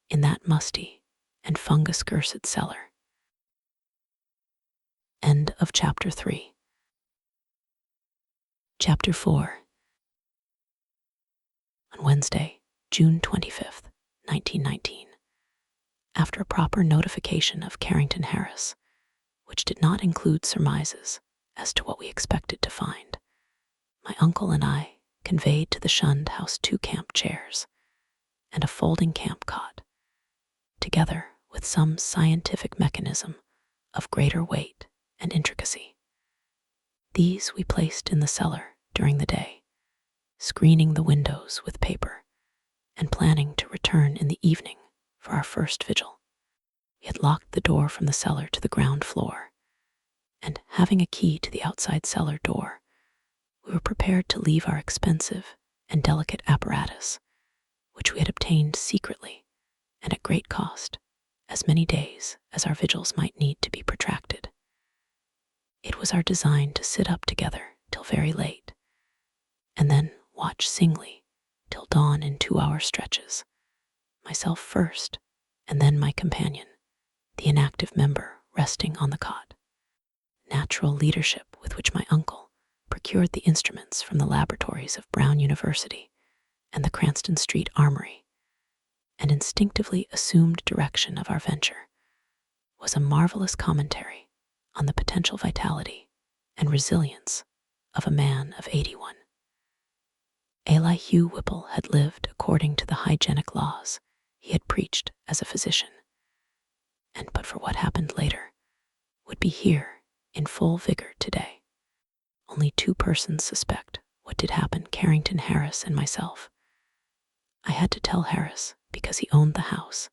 S1: in that musty and fungus-cursed cellar. End of Chapter 3. Chapter 4. On Wednesday, June 25th, 1919, after a proper notification of Carrington Harris, which did not include surmises as to what we expected to find, my uncle and I conveyed to the Shunned House 2 camp chairs and a folding camp cot, together with some scientific mechanism of greater weight and intricacy. These we placed in the cellar during the day, screening the windows with paper and planning to return in the evening for our first vigil. We had locked the door from the cellar to the ground floor, and having a key to the outside cellar door, we were prepared to leave our expensive and delicate apparatus, which we had obtained secretly and at great cost, as many days as our vigils might need to be protracted. It was our design to sit up together till very late, and then watch singly till dawn in 2-hour stretches, myself first, and then my companion, the inactive member resting on the cot. Natural leadership with which my uncle procured the instruments from the laboratories of Brown University and the Cranston Street Armory, and instinctively assumed direction of our venture, was a marvelous commentary on the potential vitality and resilience of a man of 81. Elihu Whipple had lived according to the hygienic laws he had preached as a physician, and but for what happened later, would be here in full vigor today. Only 2 persons suspect what did happen: Carrington Harris and myself. I had to tell Harris because he owned the house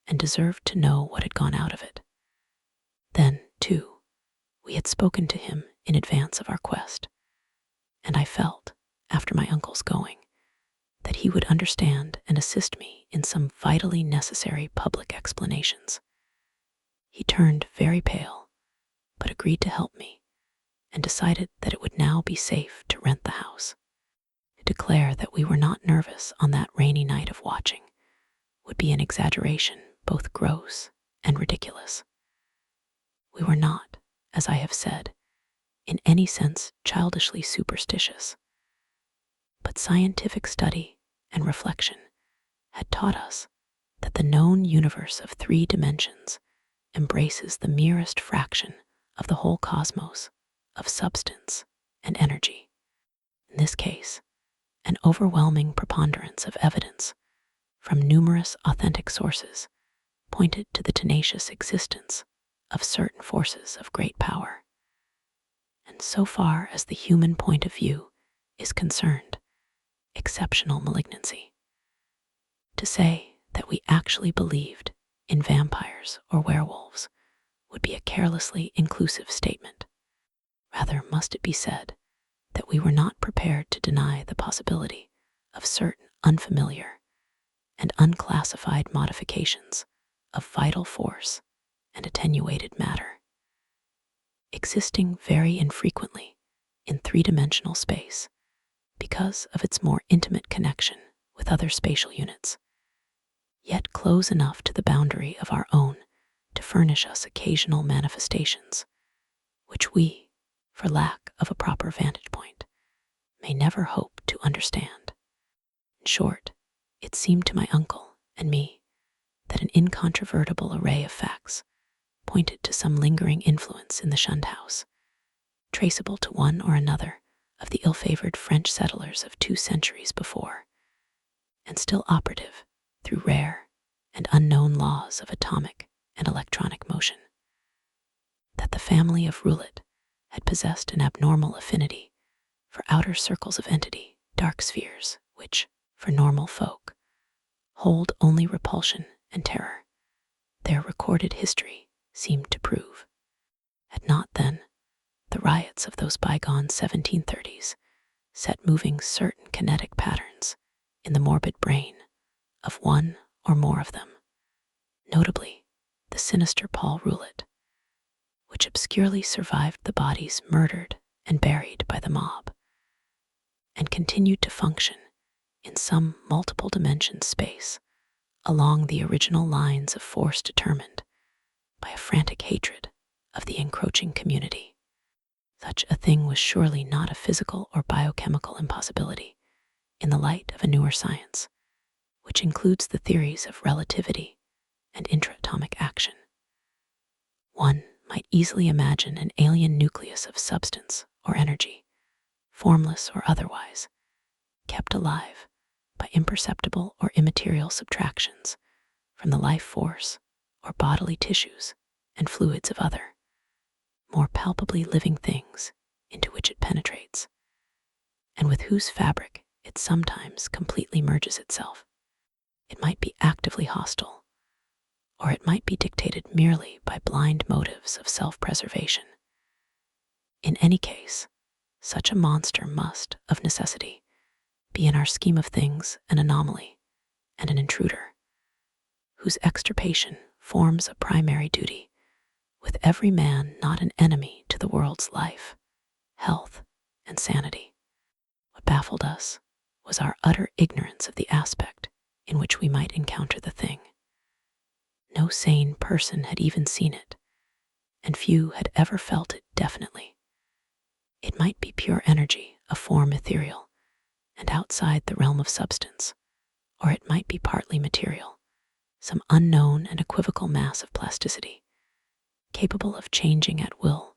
S1: and deserved to know what had gone out of it. Then, too, we had spoken to him in advance of our quest, and I felt, after my uncle's going, that he would understand and assist me in some vitally necessary public explanations. He turned very pale, but agreed to help me, and decided that it would now be safe to rent the house. To declare that we were not nervous on that rainy night of watching would be an exaggeration both gross and ridiculous. We were not, as I have said, in any sense childishly superstitious, but scientific study and reflection had taught us that the known universe of 3 dimensions embraces the merest fraction of the whole cosmos of substance and energy. In this case, an overwhelming preponderance of evidence from numerous authentic sources pointed to the tenacious existence of certain forces of great power. And so far as the human point of view is concerned, exceptional malignancy. To say that we actually believed in vampires or werewolves would be a carelessly inclusive statement. Rather must it be said that we were not prepared to deny the possibility of certain unfamiliar and unclassified modifications of vital force and attenuated matter, existing very infrequently in 3-dimensional space because of its more intimate connection with other spatial units, yet close enough to the boundary of our own to furnish us occasional manifestations, which we, for lack of a proper vantage point, may never hope to understand. In short, it seemed to my uncle and me that an incontrovertible array of facts pointed to some lingering influence in the Shunned House, traceable to one or another of the ill-favored French settlers of 2 centuries before, and still operative through rare and unknown laws of atomic and electronic motion. That the family of Roulet had possessed an abnormal affinity for outer circles of entity, dark spheres, which, for normal folk, hold only repulsion and terror, their recorded history seemed to prove. Had not, then, the riots of those bygone 1730s set moving certain kinetic patterns in the morbid brain of one or more of them, notably the sinister Paul Roulet, which obscurely survived the bodies murdered and buried by the mob, and continued to function in some multiple dimension space along the original lines of force determined by a frantic hatred of the encroaching community. Such a thing was surely not a physical or biochemical impossibility in the light of a newer science, which includes the theories of relativity and intraatomic action. One might easily imagine an alien nucleus of substance or energy, formless or otherwise, kept alive by imperceptible or immaterial subtractions from the life force or bodily tissues and fluids of other, more palpably living things into which it penetrates, and with whose fabric it sometimes completely merges itself. It might be actively hostile, or it might be dictated merely by blind motives of self-preservation. In any case, such a monster must, of necessity, be in our scheme of things an anomaly and an intruder, whose extirpation forms a primary duty, with every man not an enemy to the world's life, health, and sanity. What baffled us was our utter ignorance of the aspect in which we might encounter the thing. No sane person had even seen it, and few had ever felt it definitely. It might be pure energy, a form ethereal, and outside the realm of substance, or it might be partly material, some unknown and equivocal mass of plasticity, capable of changing at will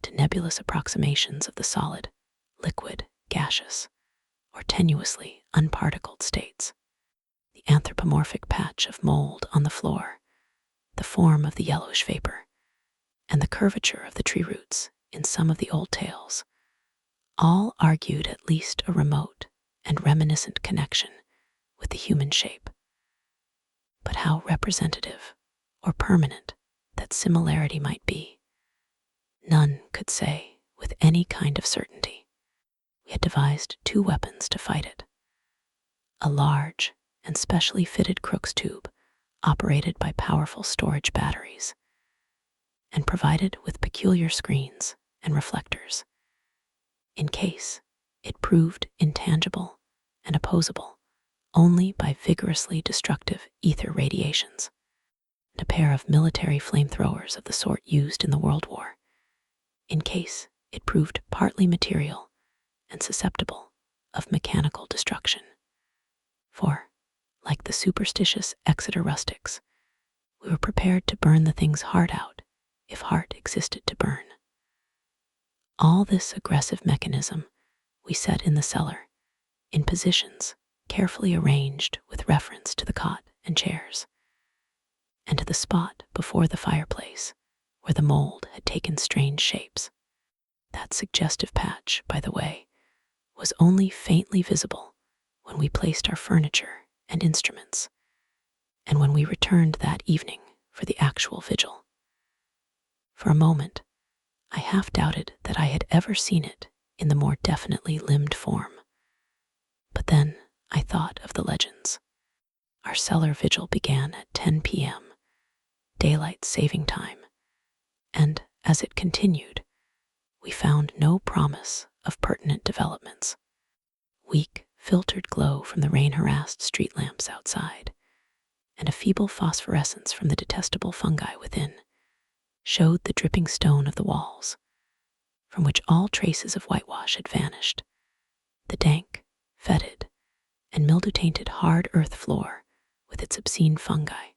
S1: to nebulous approximations of the solid, liquid, gaseous, or tenuously unparticled states. The anthropomorphic patch of mold on the floor, the form of the yellowish vapor, and the curvature of the tree roots in some of the old tales all argued at least a remote and reminiscent connection with the human shape. But how representative or permanent that similarity might be, none could say with any kind of certainty. We had devised 2 weapons to fight it: a large and specially fitted Crookes tube operated by powerful storage batteries, and provided with peculiar screens and reflectors, in case it proved intangible and opposable only by vigorously destructive ether radiations, and a pair of military flamethrowers of the sort used in the World War, in case it proved partly material and susceptible of mechanical destruction. For, like the superstitious Exeter rustics, we were prepared to burn the thing's heart out if heart existed to burn. All this aggressive mechanism we set in the cellar, in positions carefully arranged with reference to the cot and chairs, and to the spot before the fireplace where the mold had taken strange shapes. That suggestive patch, by the way, was only faintly visible when we placed our furniture and instruments, and when we returned that evening for the actual vigil. For a moment, I half doubted that I had ever seen it in the more definitely limbed form. But then I thought of the legends. Our cellar vigil began at 10 p.m., daylight saving time, and as it continued, we found no promise of pertinent developments. Weak, filtered glow from the rain-harassed street lamps outside, and a feeble phosphorescence from the detestable fungi within, showed the dripping stone of the walls, from which all traces of whitewash had vanished, the dank, fetid, and mildew-tainted hard earth floor with its obscene fungi,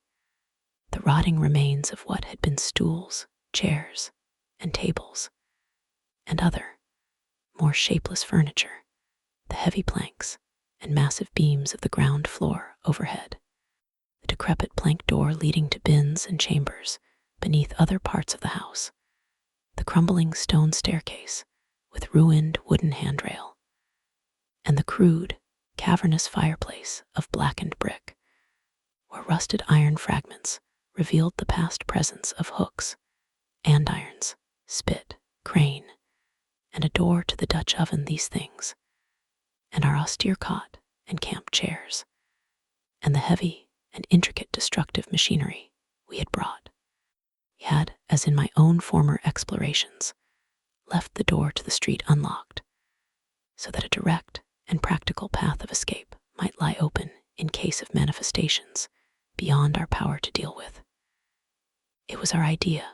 S1: the rotting remains of what had been stools, chairs, and tables, and other, more shapeless furniture, the heavy planks and massive beams of the ground floor overhead, the decrepit plank door leading to bins and chambers beneath other parts of the house, the crumbling stone staircase with ruined wooden handrail, and the crude, cavernous fireplace of blackened brick, where rusted iron fragments revealed the past presence of hooks, andirons, spit, crane, and a door to the Dutch oven. These things, and our austere cot and camp chairs, and the heavy and intricate destructive machinery we had brought. We had, as in my own former explorations, left the door to the street unlocked, so that a direct and practical path of escape might lie open in case of manifestations beyond our power to deal with. It was our idea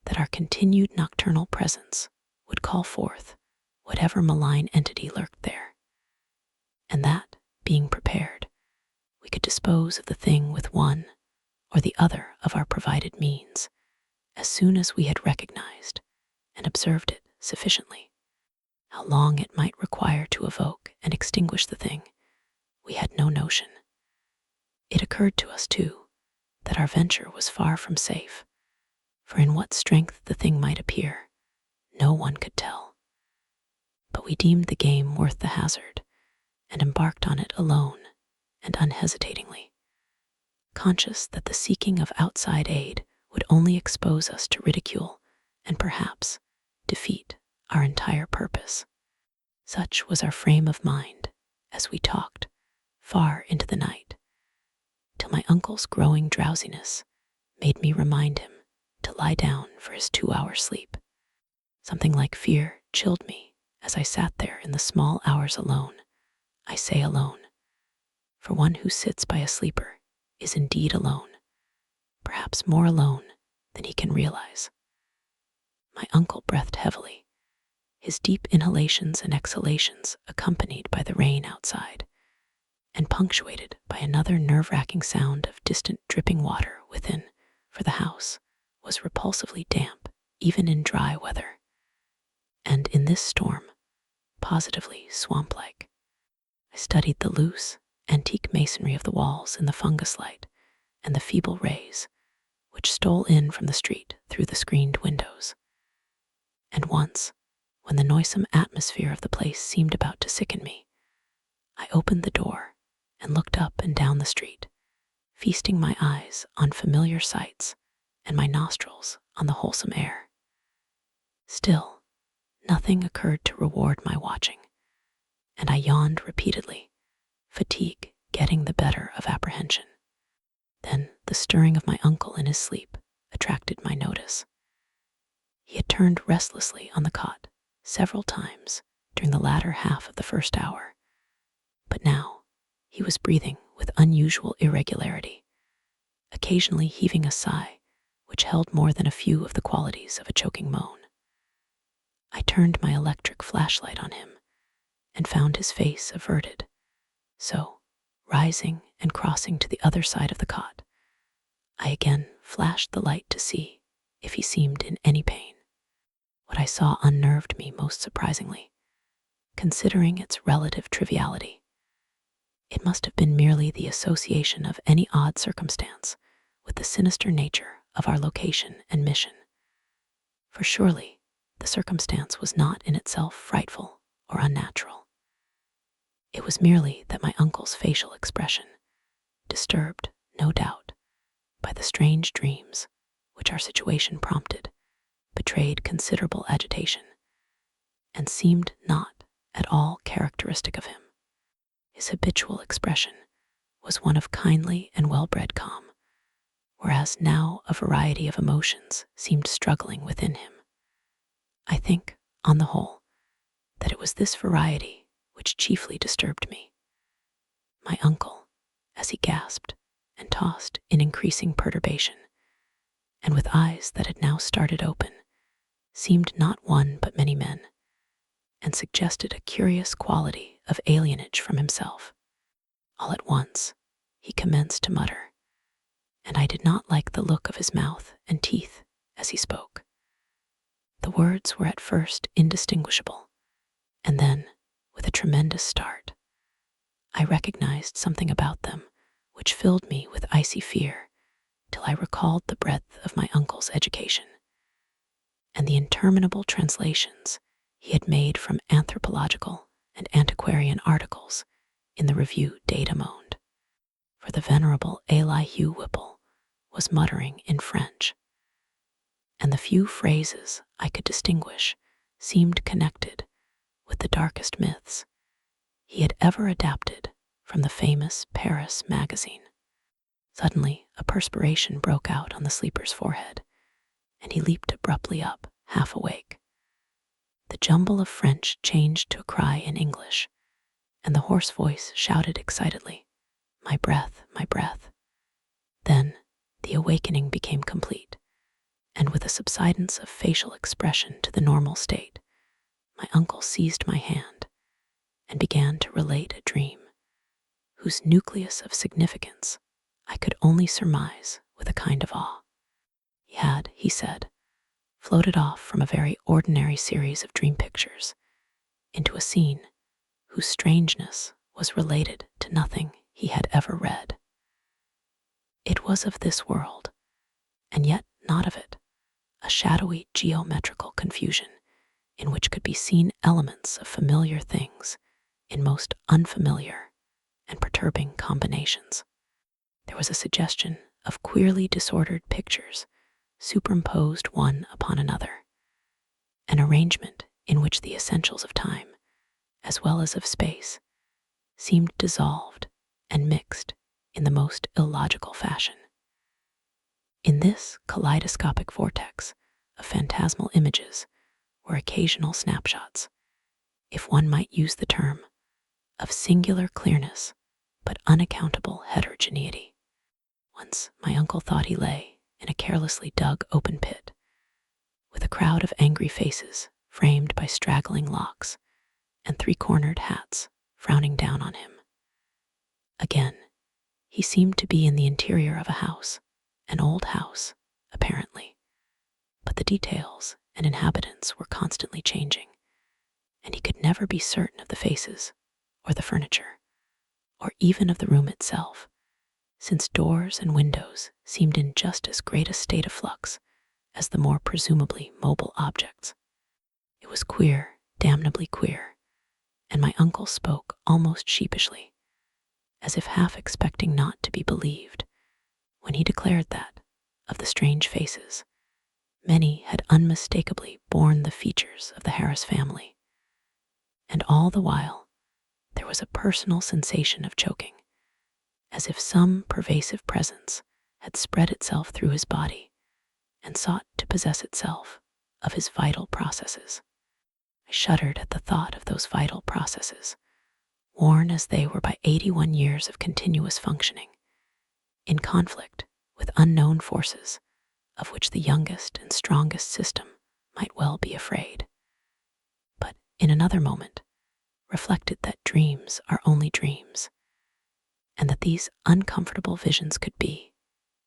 S1: that our continued nocturnal presence would call forth whatever malign entity lurked there, and that, being prepared, we could dispose of the thing with one or the other of our provided means as soon as we had recognized and observed it sufficiently. How long it might require to evoke and extinguish the thing, we had no notion. It occurred to us, too, that our venture was far from safe, for in what strength the thing might appear, no one could tell. But we deemed the game worth the hazard, and embarked on it alone and unhesitatingly, conscious that the seeking of outside aid would only expose us to ridicule and perhaps defeat our entire purpose. Such was our frame of mind as we talked far into the night, till my uncle's growing drowsiness made me remind him to lie down for his 2-hour sleep. Something like fear chilled me as I sat there in the small hours alone. I say alone, for one who sits by a sleeper is indeed alone, perhaps more alone than he can realize. My uncle breathed heavily, his deep inhalations and exhalations accompanied by the rain outside, and punctuated by another nerve-wracking sound of distant dripping water within, for the house was repulsively damp even in dry weather, and in this storm, positively swamp-like. I studied the loose, antique masonry of the walls in the fungus light and the feeble rays which stole in from the street through the screened windows. And once, when the noisome atmosphere of the place seemed about to sicken me, I opened the door and looked up and down the street, feasting my eyes on familiar sights and my nostrils on the wholesome air. Still, nothing occurred to reward my watching, and I yawned repeatedly, fatigue getting the better of apprehension. Then the stirring of my uncle in his sleep attracted my notice. He had turned restlessly on the cot several times during the latter half of the first hour, but now he was breathing with unusual irregularity, occasionally heaving a sigh which held more than a few of the qualities of a choking moan. I turned my electric flashlight on him and found his face averted, so, rising and crossing to the other side of the cot, I again flashed the light to see if he seemed in any pain. What I saw unnerved me most surprisingly, considering its relative triviality. It must have been merely the association of any odd circumstance with the sinister nature of our location and mission. For surely the circumstance was not in itself frightful or unnatural. It was merely that my uncle's facial expression, disturbed, no doubt, by the strange dreams which our situation prompted, betrayed considerable agitation, and seemed not at all characteristic of him. His habitual expression was one of kindly and well-bred calm, whereas now a variety of emotions seemed struggling within him. I think, on the whole, that it was this variety which chiefly disturbed me. My uncle, as he gasped and tossed in increasing perturbation, and with eyes that had now started open, seemed not one but many men, and suggested a curious quality of alienage from himself. All at once, he commenced to mutter, and I did not like the look of his mouth and teeth as he spoke. The words were at first indistinguishable, and then, with a tremendous start, I recognized something about them which filled me with icy fear till I recalled the breadth of my uncle's education and the interminable translations he had made from anthropological and antiquarian articles in the Revue des Deux Mondes. For the venerable Elihu Whipple was muttering in French, and the few phrases I could distinguish seemed connected with the darkest myths he had ever adapted from the famous Paris magazine. Suddenly, a perspiration broke out on the sleeper's forehead, and he leaped abruptly up, half awake. The jumble of French changed to a cry in English, and the hoarse voice shouted excitedly, "My breath, my breath." Then the awakening became complete, and with a subsidence of facial expression to the normal state, my uncle seized my hand and began to relate a dream whose nucleus of significance I could only surmise with a kind of awe. He had, he said, floated off from a very ordinary series of dream pictures into a scene whose strangeness was related to nothing he had ever read. It was of this world, and yet not of it, a shadowy geometrical confusion in which could be seen elements of familiar things in most unfamiliar and perturbing combinations. There was a suggestion of queerly disordered pictures superimposed one upon another, an arrangement in which the essentials of time, as well as of space, seemed dissolved and mixed in the most illogical fashion. In this kaleidoscopic vortex of phantasmal images were occasional snapshots, if one might use the term, of singular clearness but unaccountable heterogeneity. Once my uncle thought he lay in a carelessly dug open pit, with a crowd of angry faces framed by straggling locks and three-cornered hats frowning down on him. Again, he seemed to be in the interior of a house, an old house, apparently, but the details and inhabitants were constantly changing, and he could never be certain of the faces or the furniture. or even of the room itself, since doors and windows seemed in just as great a state of flux as the more presumably mobile objects. It was queer, damnably queer, and my uncle spoke almost sheepishly, as if half expecting not to be believed, when he declared that, of the strange faces, many had unmistakably borne the features of the Harris family. And all the while, there was a personal sensation of choking, as if some pervasive presence had spread itself through his body and sought to possess itself of his vital processes. I shuddered at the thought of those vital processes, worn as they were by 81 years of continuous functioning, in conflict with unknown forces of which the youngest and strongest system might well be afraid. But in another moment, reflected that dreams are only dreams, and that these uncomfortable visions could be,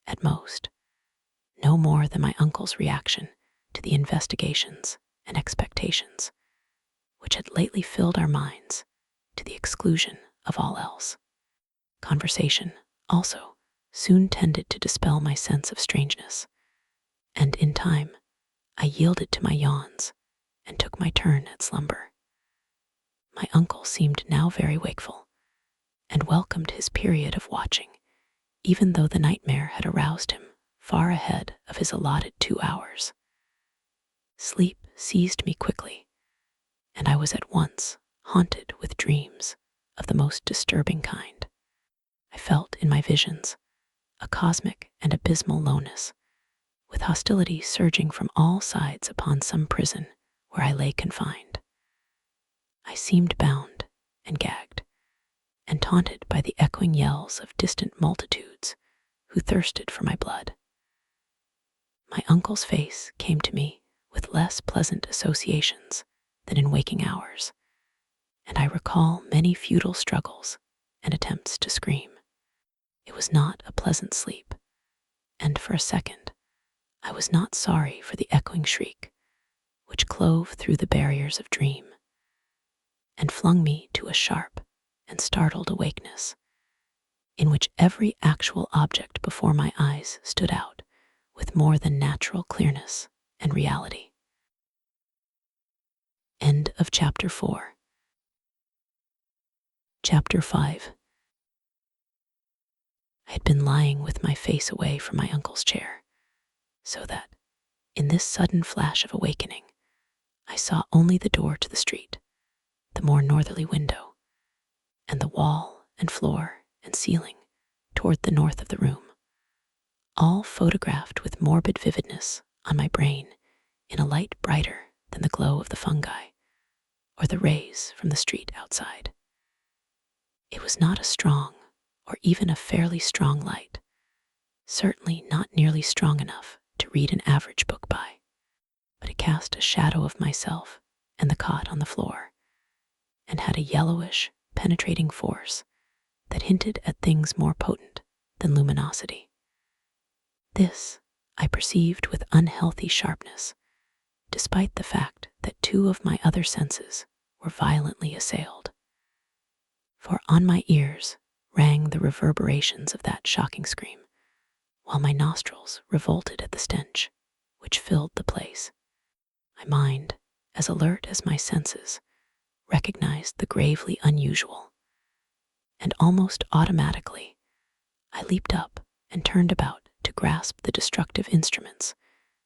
S1: at most, no more than my uncle's reaction to the investigations and expectations which had lately filled our minds to the exclusion of all else. Conversation, also, soon tended to dispel my sense of strangeness, and in time I yielded to my yawns and took my turn at slumber. My uncle seemed now very wakeful, and welcomed his period of watching, even though the nightmare had aroused him far ahead of his allotted 2 hours. Sleep seized me quickly, and I was at once haunted with dreams of the most disturbing kind. I felt in my visions a cosmic and abysmal lowness, with hostility surging from all sides upon some prison where I lay confined. I seemed bound and gagged, and taunted by the echoing yells of distant multitudes who thirsted for my blood. My uncle's face came to me with less pleasant associations than in waking hours, and I recall many futile struggles and attempts to scream. It was not a pleasant sleep, and for a second I was not sorry for the echoing shriek which clove through the barriers of dream and flung me to a sharp and startled awakeness, in which every actual object before my eyes stood out with more than natural clearness and reality. End of chapter 4. Chapter 5. I had been lying with my face away from my uncle's chair, so that, in this sudden flash of awakening, I saw only the door to the street, the more northerly window, and the wall and floor and ceiling toward the north of the room, all photographed with morbid vividness on my brain in a light brighter than the glow of the fungi or the rays from the street outside. It was not a strong or even a fairly strong light, certainly not nearly strong enough to read an average book by, but it cast a shadow of myself and the cot on the floor, and had a yellowish, penetrating force that hinted at things more potent than luminosity. This I perceived with unhealthy sharpness, despite the fact that 2 of my other senses were violently assailed. For on my ears rang the reverberations of that shocking scream, while my nostrils revolted at the stench which filled the place. My mind, as alert as my senses, recognized the gravely unusual, and almost automatically I leaped up and turned about to grasp the destructive instruments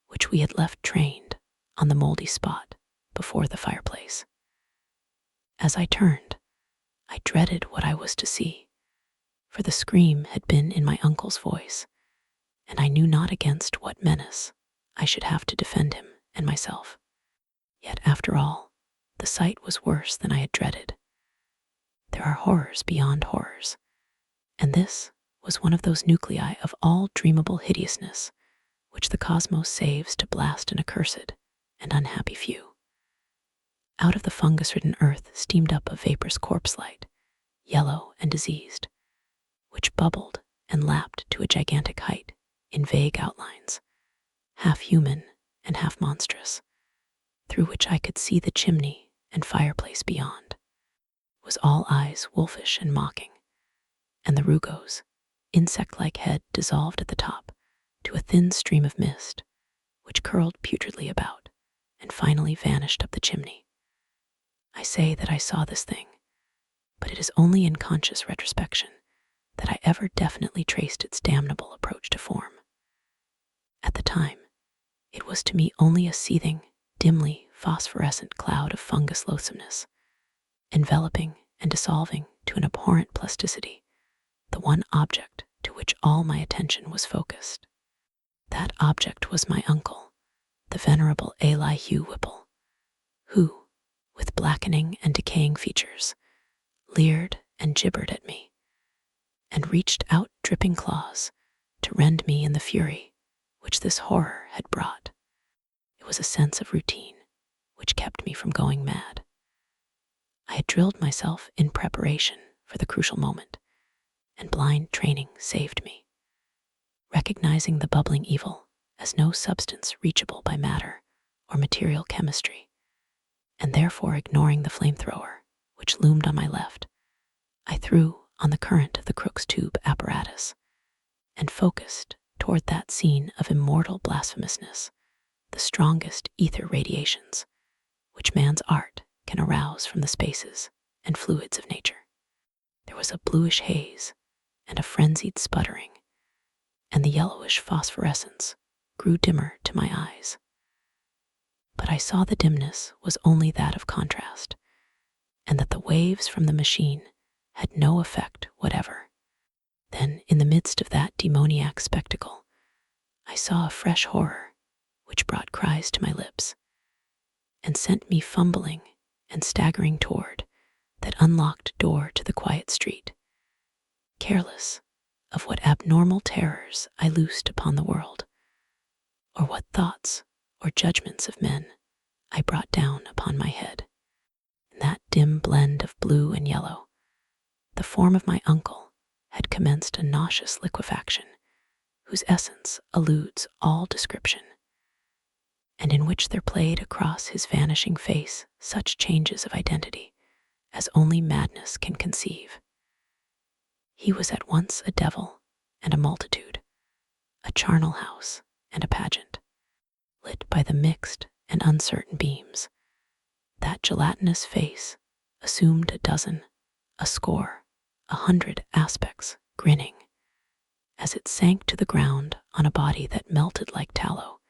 S1: which we had left trained on the moldy spot before the fireplace. As I turned, I dreaded what I was to see, for the scream had been in my uncle's voice, and I knew not against what menace I should have to defend him and myself. Yet, after all, the sight was worse than I had dreaded. There are horrors beyond horrors, and this was one of those nuclei of all dreamable hideousness which the cosmos saves to blast an accursed and unhappy few. Out of the fungus-ridden earth steamed up a vaporous corpse light, yellow and diseased, which bubbled and lapped to a gigantic height in vague outlines, half human and half monstrous, through which I could see the chimney and fireplace beyond. It was all eyes wolfish and mocking, and the Rugo's insect-like head dissolved at the top to a thin stream of mist, which curled putridly about and finally vanished up the chimney. I say that I saw this thing, but it is only in conscious retrospection that I ever definitely traced its damnable approach to form. At the time, it was to me only a seething, dimly phosphorescent cloud of fungus loathsomeness, enveloping and dissolving to an abhorrent plasticity the one object to which all my attention was focused. That object was my uncle, the venerable Elihu Whipple, who, with blackening and decaying features, leered and gibbered at me, and reached out dripping claws to rend me in the fury which this horror had brought. It was a sense of routine which kept me from going mad. I had drilled myself in preparation for the crucial moment, and blind training saved me. Recognizing the bubbling evil as no substance reachable by matter or material chemistry, and therefore ignoring the flamethrower which loomed on my left, I threw on the current of the Crookes tube apparatus and focused toward that scene of immortal blasphemousness, the strongest ether radiations which man's art can arouse from the spaces and fluids of nature. There was a bluish haze and a frenzied sputtering, and the yellowish phosphorescence grew dimmer to my eyes. But I saw the dimness was only that of contrast, and that the waves from the machine had no effect whatever. Then, in the midst of that demoniac spectacle, I saw a fresh horror which brought cries to my lips and sent me fumbling and staggering toward that unlocked door to the quiet street, careless of what abnormal terrors I loosed upon the world, or what thoughts or judgments of men I brought down upon my head. In that dim blend of blue and yellow, the form of my uncle had commenced a nauseous liquefaction whose essence eludes all description, and in which there played across his vanishing face such changes of identity as only madness can conceive. He was at once a devil and a multitude, a charnel house and a pageant, lit by the mixed and uncertain beams. That gelatinous face assumed a dozen, a score, 100 aspects, grinning, as it sank to the ground on a body that melted like tallow,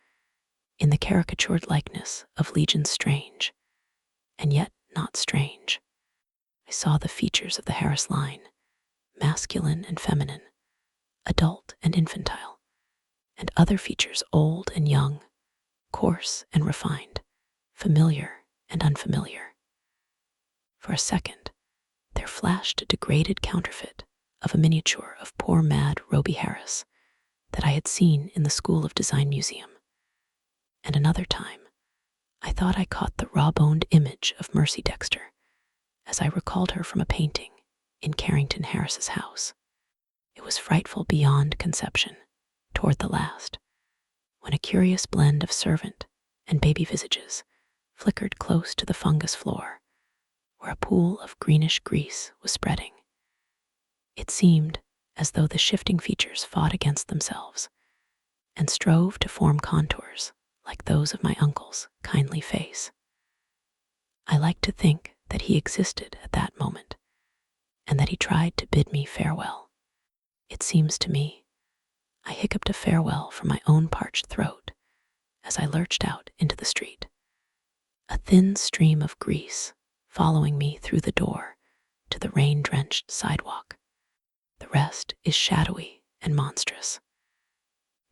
S1: in the caricatured likeness of Legion Strange, and yet not strange. I saw the features of the Harris line, masculine and feminine, adult and infantile, and other features old and young, coarse and refined, familiar and unfamiliar. For a second, there flashed a degraded counterfeit of a miniature of poor mad Roby Harris that I had seen in the School of Design Museum. And another time, I thought I caught the raw-boned image of Mercy Dexter as I recalled her from a painting in Carrington Harris's house. It was frightful beyond conception, toward the last, when a curious blend of servant and baby visages flickered close to the fungus floor, where a pool of greenish grease was spreading. It seemed as though the shifting features fought against themselves and strove to form contours like those of my uncle's kindly face. I like to think that he existed at that moment, and that he tried to bid me farewell. It seems to me I hiccuped a farewell from my own parched throat as I lurched out into the street, a thin stream of grease following me through the door to the rain-drenched sidewalk. The rest is shadowy and monstrous.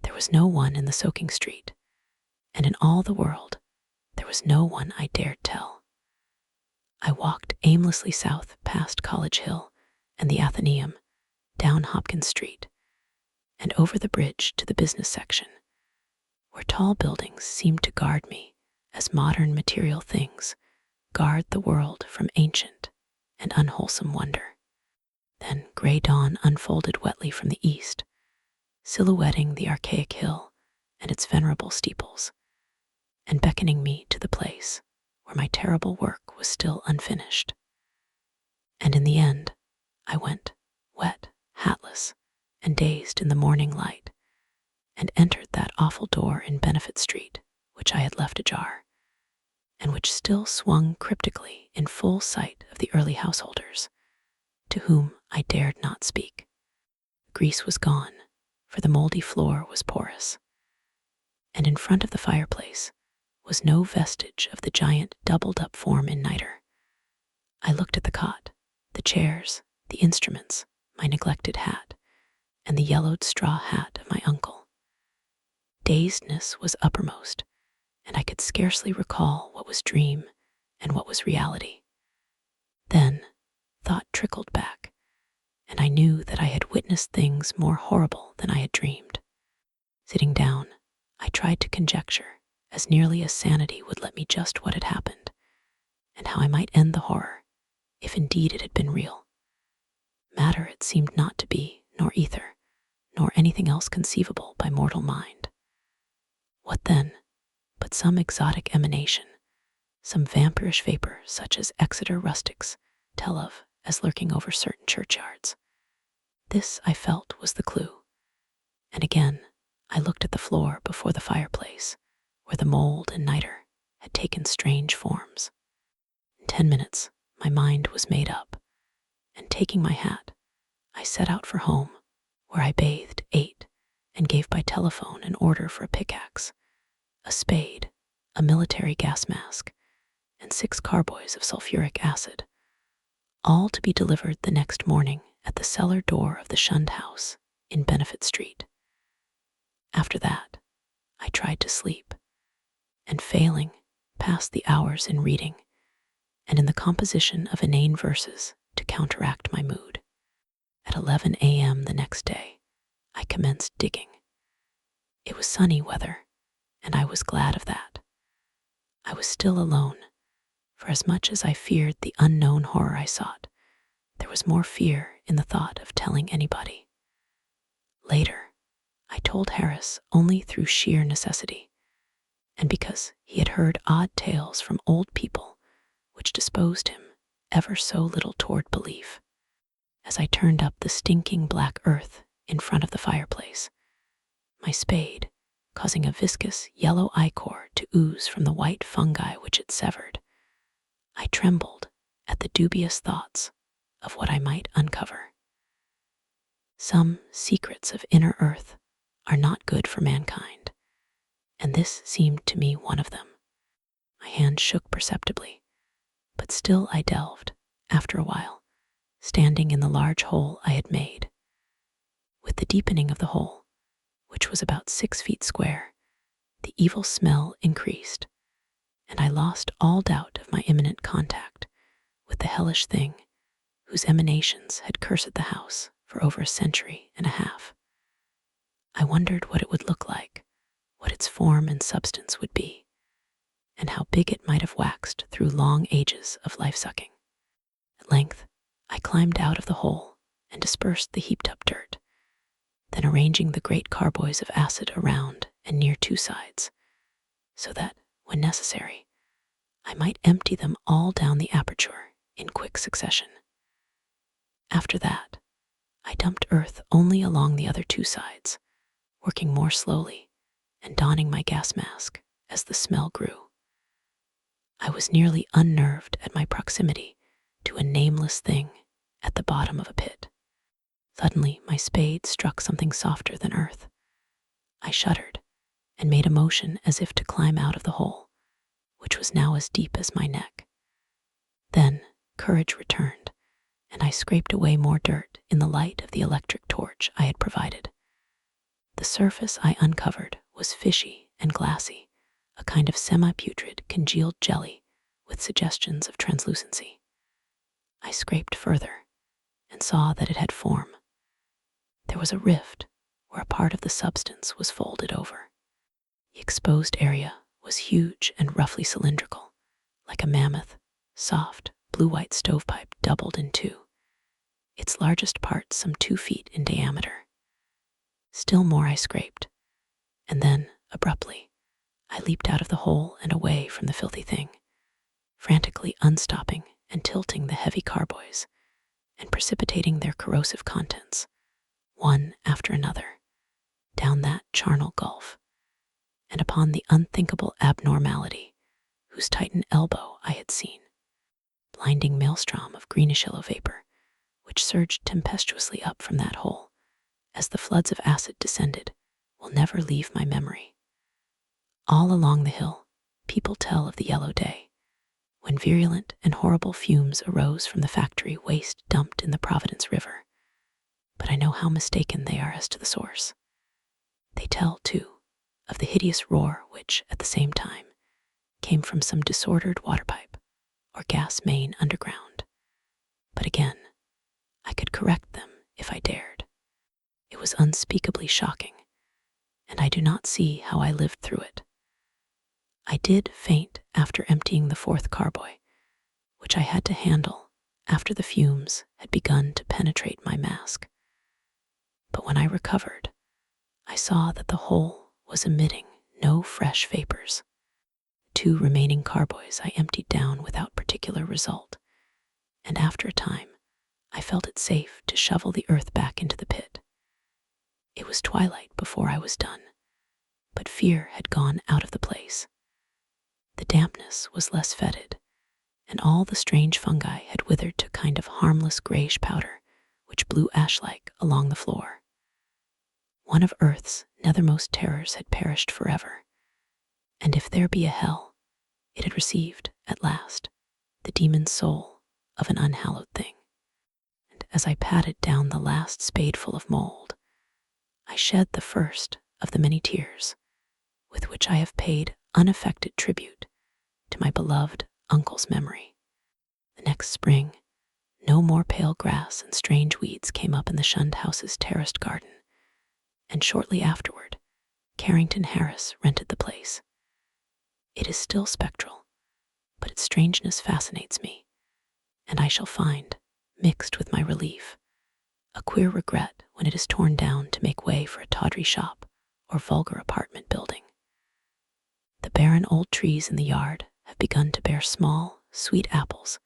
S1: There was no one in the soaking street, and in all the world there was no one I dared tell. I walked aimlessly south past College Hill and the Athenaeum, down Hopkins Street, and over the bridge to the business section, where tall buildings seemed to guard me as modern material things guard the world from ancient and unwholesome wonder. Then gray dawn unfolded wetly from the east, silhouetting the archaic hill and its venerable steeples, and beckoning me to the place where my terrible work was still unfinished. And in the end, I went, wet, hatless and dazed in the morning light, and entered that awful door in Benefit Street, which I had left ajar, and which still swung cryptically in full sight of the early householders, to whom I dared not speak. The grease was gone, for the moldy floor was porous, and in front of the fireplace was no vestige of the giant doubled-up form in niter. I looked at the cot, the chairs, the instruments, my neglected hat, and the yellowed straw hat of my uncle. Dazedness was uppermost, and I could scarcely recall what was dream and what was reality. Then thought trickled back, and I knew that I had witnessed things more horrible than I had dreamed. Sitting down, I tried to conjecture, as nearly as sanity would let me, just what had happened, and how I might end the horror, if indeed it had been real. Matter it seemed not to be, nor ether, nor anything else conceivable by mortal mind. What then, but some exotic emanation, some vampirish vapor such as Exeter rustics tell of as lurking over certain churchyards? This, I felt, was the clue. And again, I looked at the floor before the fireplace, where the mold and niter had taken strange forms. In 10 minutes, my mind was made up, and taking my hat, I set out for home, where I bathed, ate, and gave by telephone an order for a pickaxe, a spade, a military gas mask, and 6 carboys of sulfuric acid, all to be delivered the next morning at the cellar door of the Shunned House in Benefit Street. After that, I tried to sleep, and failing, passed the hours in reading and in the composition of inane verses to counteract my mood. At 11 a.m. the next day, I commenced digging. It was sunny weather, and I was glad of that. I was still alone, for as much as I feared the unknown horror I sought, there was more fear in the thought of telling anybody. Later, I told Harris only through sheer necessity, and because he had heard odd tales from old people which disposed him ever so little toward belief. As I turned up the stinking black earth in front of the fireplace, my spade causing a viscous yellow ichor to ooze from the white fungi which it severed, I trembled at the dubious thoughts of what I might uncover. Some secrets of inner earth are not good for mankind, and this seemed to me one of them. My hand shook perceptibly, but still I delved, after a while, standing in the large hole I had made. With the deepening of the hole, which was about 6 feet square, the evil smell increased, and I lost all doubt of my imminent contact with the hellish thing whose emanations had cursed the house for over a century and a half. I wondered what it would look like, what its form and substance would be, and how big it might have waxed through long ages of life-sucking. At length, I climbed out of the hole and dispersed the heaped-up dirt, then arranging the great carboys of acid around and near 2 sides, so that, when necessary, I might empty them all down the aperture in quick succession. After that, I dumped earth only along the other 2 sides, working more slowly and donning my gas mask as the smell grew. I was nearly unnerved at my proximity to a nameless thing at the bottom of a pit. Suddenly, my spade struck something softer than earth. I shuddered and made a motion as if to climb out of the hole, which was now as deep as my neck. Then courage returned, and I scraped away more dirt in the light of the electric torch I had provided. The surface I uncovered was fishy and glassy, a kind of semi-putrid congealed jelly with suggestions of translucency. I scraped further and saw that it had form. There was a rift where a part of the substance was folded over. The exposed area was huge and roughly cylindrical, like a mammoth, soft, blue-white stovepipe doubled in 2, its largest part some 2 feet in diameter. Still more I scraped, and then, abruptly, I leaped out of the hole and away from the filthy thing, frantically unstopping and tilting the heavy carboys and precipitating their corrosive contents one after another, down that charnel gulf, and upon the unthinkable abnormality whose Titan elbow I had seen. Blinding maelstrom of greenish yellow vapor, which surged tempestuously up from that hole as the floods of acid descended, will never leave my memory. All along the hill, people tell of the yellow day, when virulent and horrible fumes arose from the factory waste dumped in the Providence River. But I know how mistaken they are as to the source. They tell, too, of the hideous roar which, at the same time, came from some disordered water pipe or gas main underground. But again, I could correct them if I dared. It was unspeakably shocking, and I do not see how I lived through it. I did faint after emptying the fourth carboy, which I had to handle after the fumes had begun to penetrate my mask. But when I recovered, I saw that the hole was emitting no fresh vapors. The 2 remaining carboys I emptied down without particular result, and after a time, I felt it safe to shovel the earth back into the pit. It was twilight before I was done, but fear had gone out of the place. The dampness was less fetid, and all the strange fungi had withered to a kind of harmless grayish powder, which blew ash-like along the floor. One of Earth's nethermost terrors had perished forever, and if there be a hell, it had received, at last, the demon's soul of an unhallowed thing. And as I patted down the last spadeful of mold, I shed the first of the many tears with which I have paid unaffected tribute to my beloved uncle's memory. The next spring, no more pale grass and strange weeds came up in the Shunned House's terraced garden, and shortly afterward, Carrington Harris rented the place. It is still spectral, but its strangeness fascinates me, and I shall find, mixed with my relief, a queer regret when it is torn down to make way for a tawdry shop or vulgar apartment building. The barren old trees in the yard have begun to bear small, sweet apples,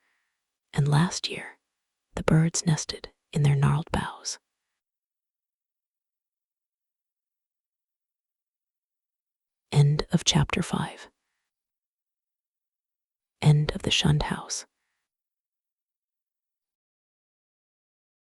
S1: and last year the birds nested in their gnarled boughs. End of chapter 5. End of the Shunned House.